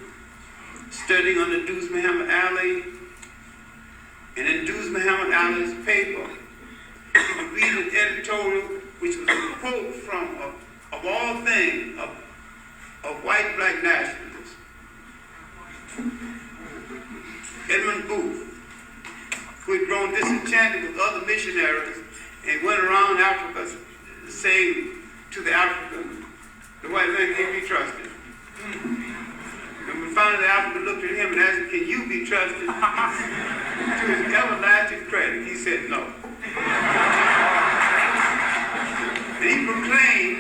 studying under Dewes Muhammad Ali. And in Dewes Muhammad Ali's paper, he would read an editorial which was a quote from, of all things, of white black nationalists. Edmund Booth, who had grown disenchanted with other missionaries and went around Africa saying to the African, the white man can't be trusted. And when finally the African looked at him and asked him, can you be trusted? To his everlasting credit, he said no. And he proclaimed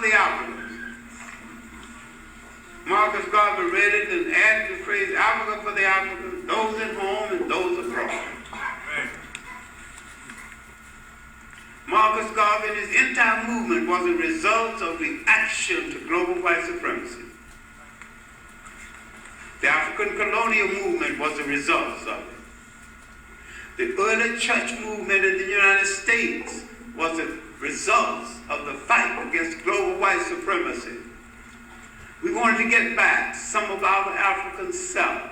the Africans. Marcus Garvey read it and added the phrase, Africa for the Africans, those at home and those abroad. Marcus Garvey and his entire movement was a result of reaction to global white supremacy. The African colonial movement was a result of it. The early church movement in the United States was a result of the fight against global white supremacy. We wanted to get back some of our African self.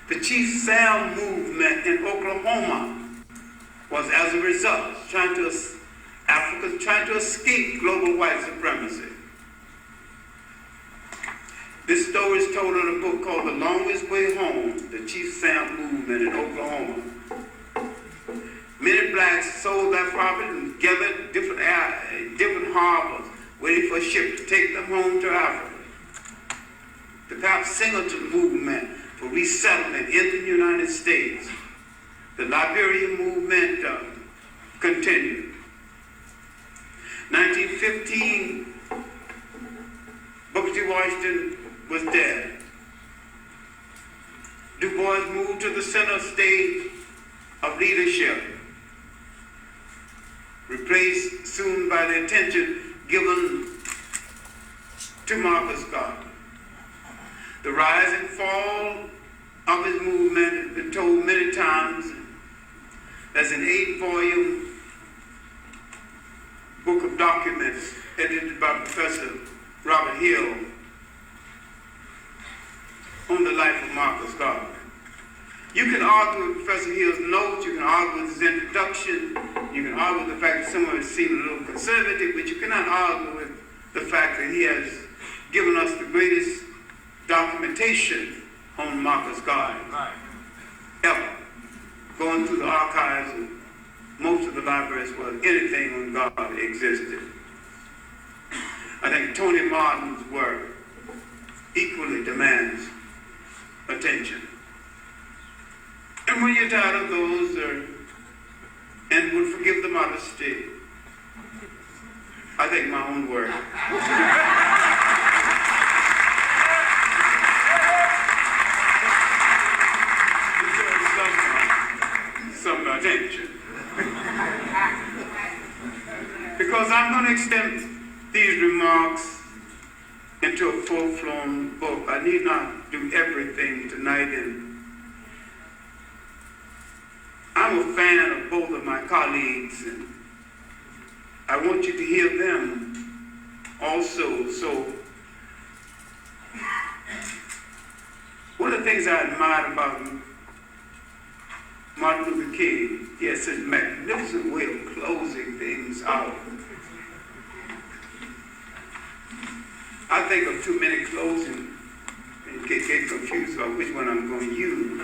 The Chief Sam movement in Oklahoma was as a result, Africans trying to escape global white supremacy. This story is told in a book called The Longest Way Home, the Chief Sam movement in Oklahoma. Many blacks sold their property and gathered different harbors, waiting for a ship to take them home to Africa. The Pap Singleton movement for resettlement in the United States. The Liberian movement continued. 1915, Booker T. Washington was dead. Du Bois moved to the center stage of leadership, replaced soon by the attention given to Marcus Garvey. The rise and fall of his movement has been told many times. There's an 8-volume book of documents edited by Professor Robert Hill on the life of Marcus Garvey. You can argue with Professor Hill's notes, you can argue with his introduction, you can argue with the fact that some of it seemed a little conservative, but you cannot argue with the fact that he has given us the greatest documentation on Marcus Garvey ever. Going through the archives of most of the libraries where anything on Garvey existed. I think Tony Martin's work equally demands attention. And when you're tired of those, and would forgive the modesty, I think my own work. Some attention. Because I'm going to extend these remarks into a full-blown book. I need not do everything tonight, and I'm a fan of both of my colleagues, and I want you to hear them also. So one of the things I admire about Martin Luther King, he has such a magnificent way of closing things out. I think of too many closing and get confused about which one I'm going to use.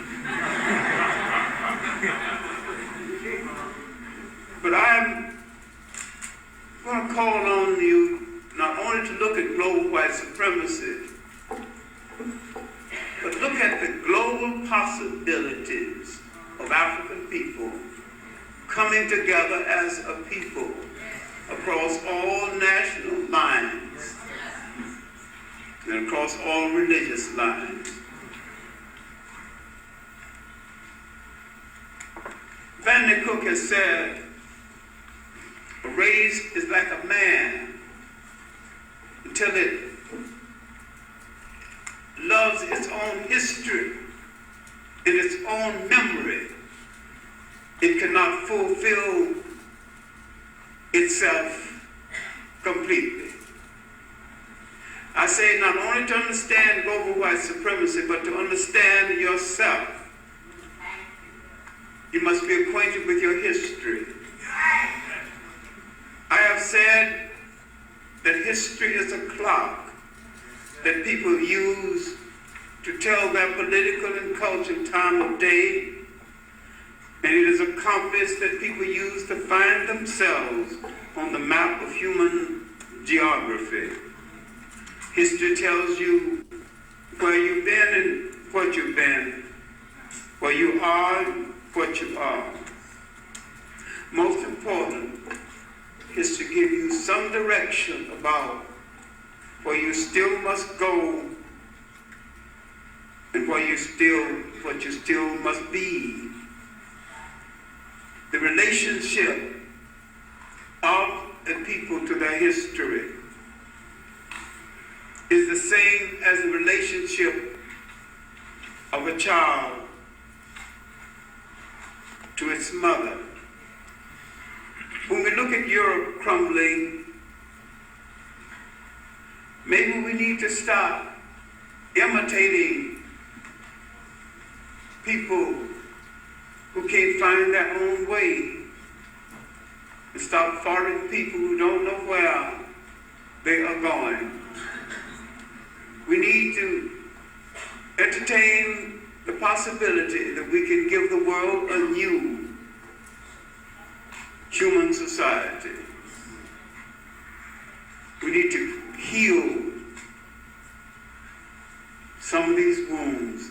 But I'm going to call on you not only to look at global white supremacy, but look at the global possibilities of African people coming together as a people across all national lines and across all religious lines. Fanny Cook has said, a race is like a man until it loves its own history and its own memory. It cannot fulfill itself completely. I say not only to understand global white supremacy, but to understand yourself. You must be acquainted with your history. I have said that history is a clock that people use to tell their political and cultural time of day, and it is a compass that people use to find themselves on the map of human geography. History tells you where you've been and what you've been, where you are and what you are. Most important, is to give you some direction about where you still must go and what you still must be. The relationship of a people to their history is the same as the relationship of a child to its mother. When we look at Europe crumbling, maybe we need to stop imitating people who can't find their own way and stop following people who don't know where they are going. We need to entertain the possibility that we can give the world a new human society. We need to heal some of these wounds,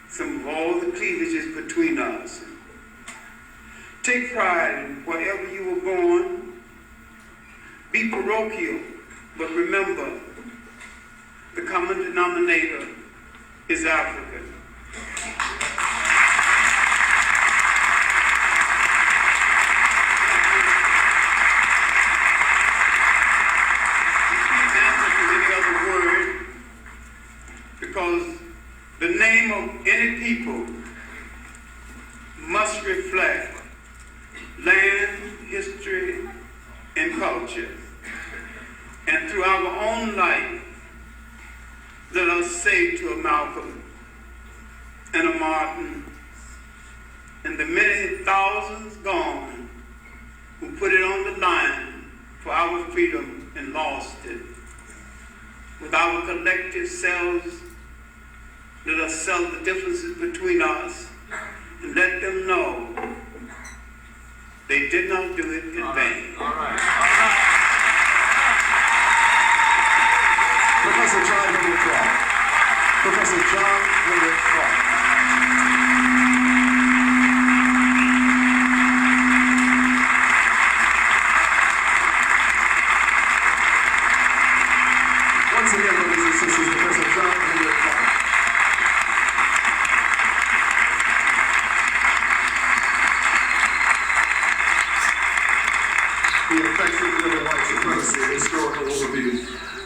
some of all the cleavages between us. Take pride in wherever you were born. Be parochial, but remember, the common denominator is African. Because the name of any people must reflect land, history, and culture. And through our own life, let us say to a Malcolm and a Martin and the many thousands gone who put it on the line for our freedom and lost it. With our collective selves, let us sell the differences between us and let them know they did not do it in vain. All right. Professor John Henry Clark. Professor John Henry Clark. Once again, brothers and sisters, Professor John Henry Clark. The effects of living white supremacy, a historical overview.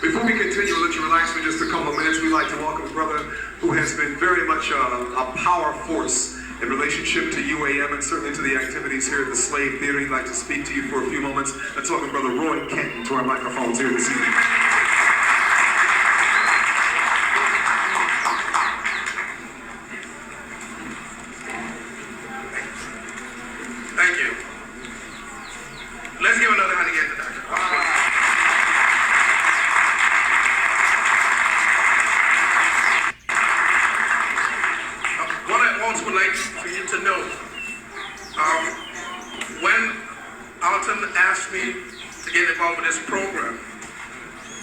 Before we continue, I'll let you relax for just a couple of minutes. We'd like to welcome a brother who has been very much a power force in relationship to UAM and certainly to the activities here at the Slave Theater. He'd like to speak to you for a few moments. Let's welcome Brother Roy Kenton to our microphones here this evening. Thank you. Let's give another hand again to Dr. Clark. What I also would like for you to know, when Alton asked me to get involved with this program,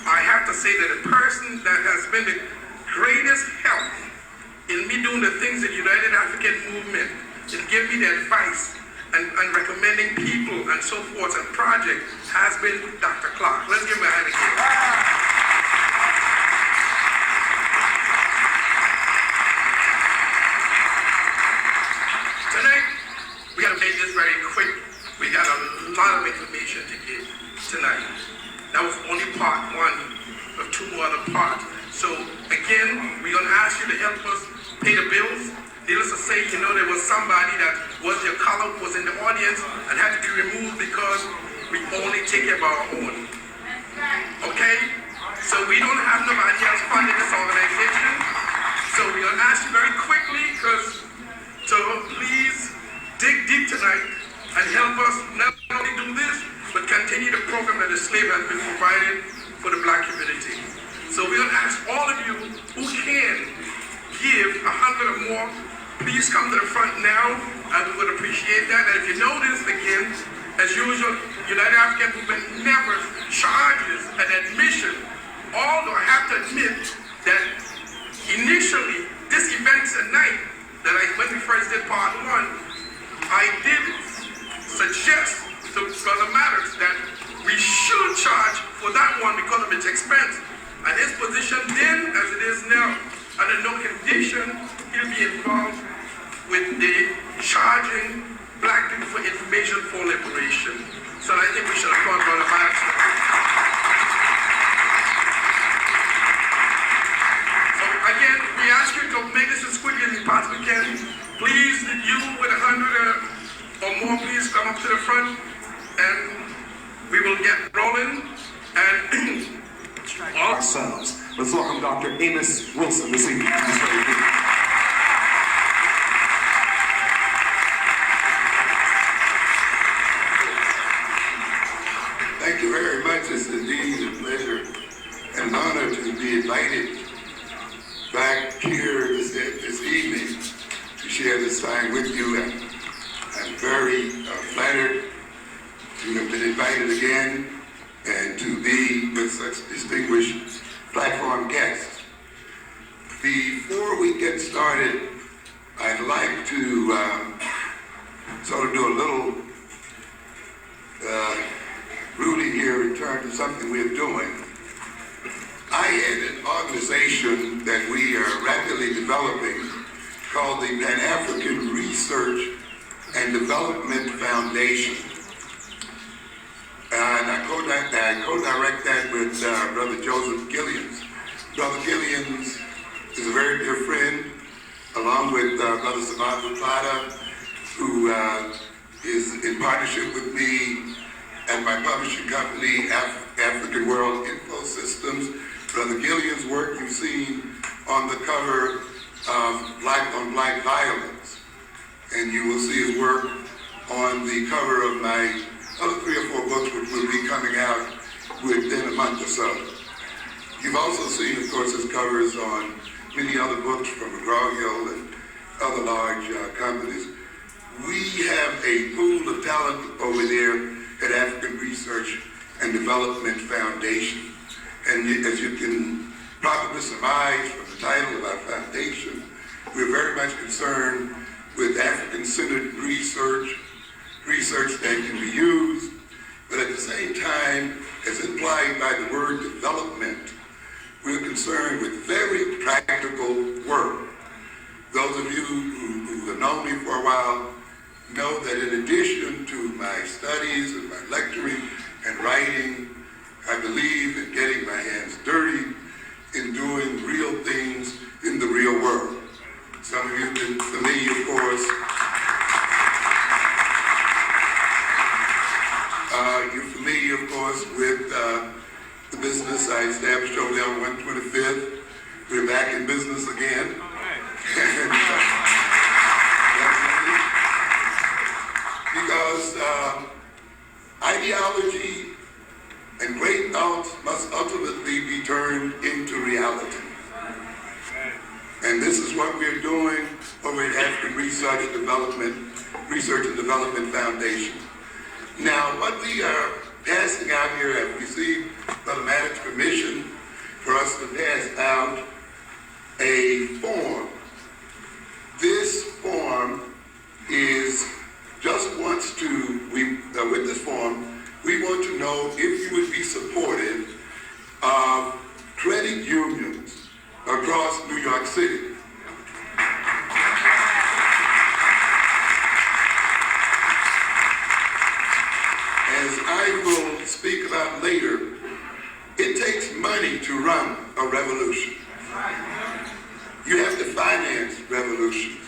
I have to say that the person that has been the greatest help in me doing the things in the United African Movement, to give me the advice and recommending people and so forth and project has been Dr. Clark. Let's give him a hand again. Tonight, we got to make this very quick. We got a lot of information to give tonight. That was only part one of two other parts. So again, we're going to ask you to help us pay the bills. Needless to say, you know, there was somebody that was your color, was in the audience and had to be removed because we only take care of our own. Okay? So we don't have nobody else funding this organization. So we're going to ask you very quickly to please dig deep tonight and help us not only do this, but continue the program that the slave has been provided for the black community. So we're going to ask all of you who can give 100 or more, please come to the front now, and we would appreciate that. And if you notice, again, as usual, United African Movement never charges an admission, although I have to admit that initially, this event tonight, when we first did part one, I did suggest to Brother Maddox public expense. And his position then, as it is now, under no condition he'll be involved with the charging black people for information for liberation. So I think we should applaud Brother Baxter. So again, we ask you to make this as quickly as we possibly can. Please, you with 100 or more, please come up to the front and we will get rolling. And ourselves. Let's welcome Dr. Amos Wilson this evening. Thank you very much. It's indeed a pleasure and an honor to be invited back here this evening to share this time with you. And I'm very flattered to have been invited again and to be with such distinguished platform guests. Before we get started, I'd like to sort of do a little rooting here in terms of something we're doing. I had an organization that we are rapidly developing called the Pan-African Research and Development Foundation. And I co-direct that with Brother Joseph Gillians. Brother Gillians is a very dear friend, along with Brother Samantha Plata, who is in partnership with me at my publishing company, African World Info Systems. Brother Gillian's work you've seen on the cover of Black on Black Violence. And you will see his work on the cover of my other 3 or 4 books which will be coming out within a month or so. You've also seen, of course, his covers on many other books from McGraw-Hill and other large companies. We have a pool of talent over there at African Research and Development Foundation. And as you can probably surmise from the title of our foundation, we're very much concerned with African-centered research that can be used, but at the same time, as implied by the word development, we're concerned with very practical work. Those of you who have known me for a while know that in addition to my studies and my lecturing and writing, I believe in getting my hands dirty, in doing real things in the real world. Some of you have been familiar, of course. You're familiar, of course, with the business I established over there on 125th. We're back in business again. Because ideology and great thoughts must ultimately be turned into reality. And this is what we're doing over at African Research and Development Foundation. Now, what we are passing out here, I've received Brother Maddox's permission for us to pass out a form. This form is just wants to, with this form, we want to know if you would be supportive of credit unions across New York City. As I will speak about later, it takes money to run a revolution. You have to finance revolutions.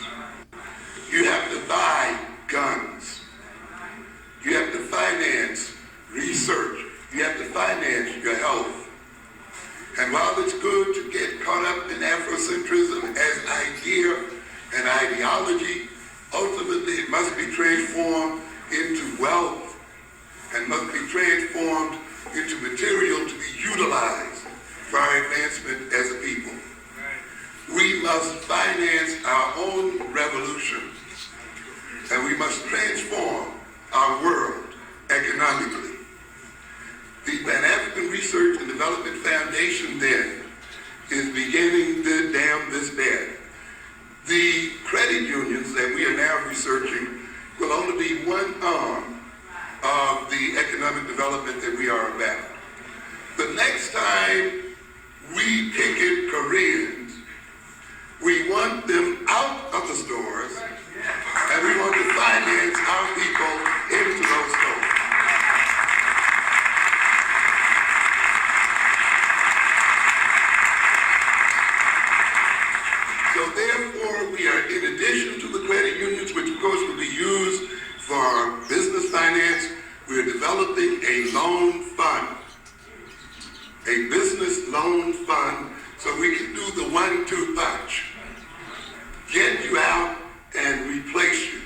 You have to buy guns. You have to finance research. You have to finance your health. And while it's good to get caught up in Afrocentrism as idea and ideology, ultimately it must be transformed into wealth and must be transformed into material to be utilized for our advancement as a people. We must finance our own revolution, and we must transform our world economically. The Pan-African Research and Development Foundation then is beginning to dam this bed. The credit unions that we are now researching will only be one arm of the economic development that we are about. The next time a loan fund, a business loan fund, so we can do the 1-2 punch. Get you out and replace you.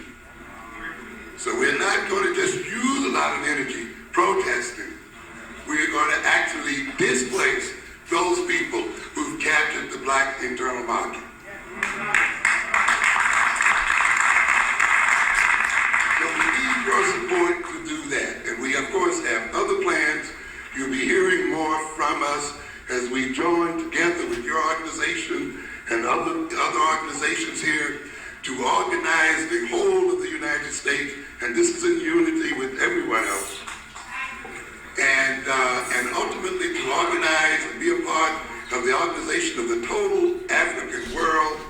So we're not going to just use a lot of energy protesting. We're going to actually displace those people who've captured the black internal market. So we need your support to do that. And we, of course, have other plans. You'll be hearing more from us as we join together with your organization and other organizations here to organize the whole of the United States, and this is in unity with everyone else, and ultimately to organize and be a part of the organization of the total African world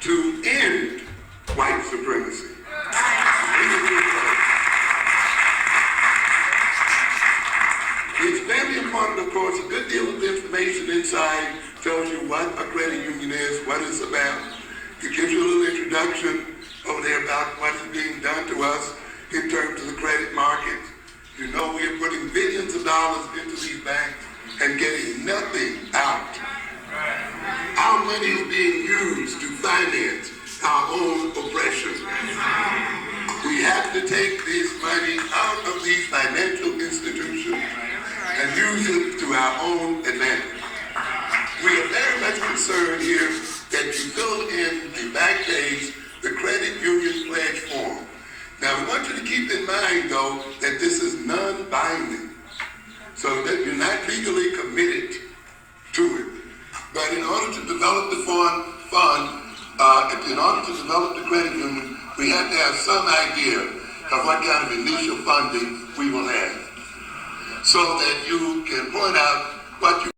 to end white supremacy. It's very important, of course. A good deal of information inside tells you what a credit union is, what it's about. It gives you a little introduction over there about what is being done to us in terms of the credit market. You know, we are putting billions of dollars into these banks and getting nothing out. Our money is being used to finance our own oppression. We have to take this money out of these financial institutions and use it to our own advantage. We are very much concerned here that you fill in the back page, the credit union pledge form. Now, we want you to keep in mind, though, that this is non-binding, so that you're not legally committed to it. But in order to develop the in order to develop the credit union, we have to have some idea of what kind of initial funding we will have, so that you can point out what you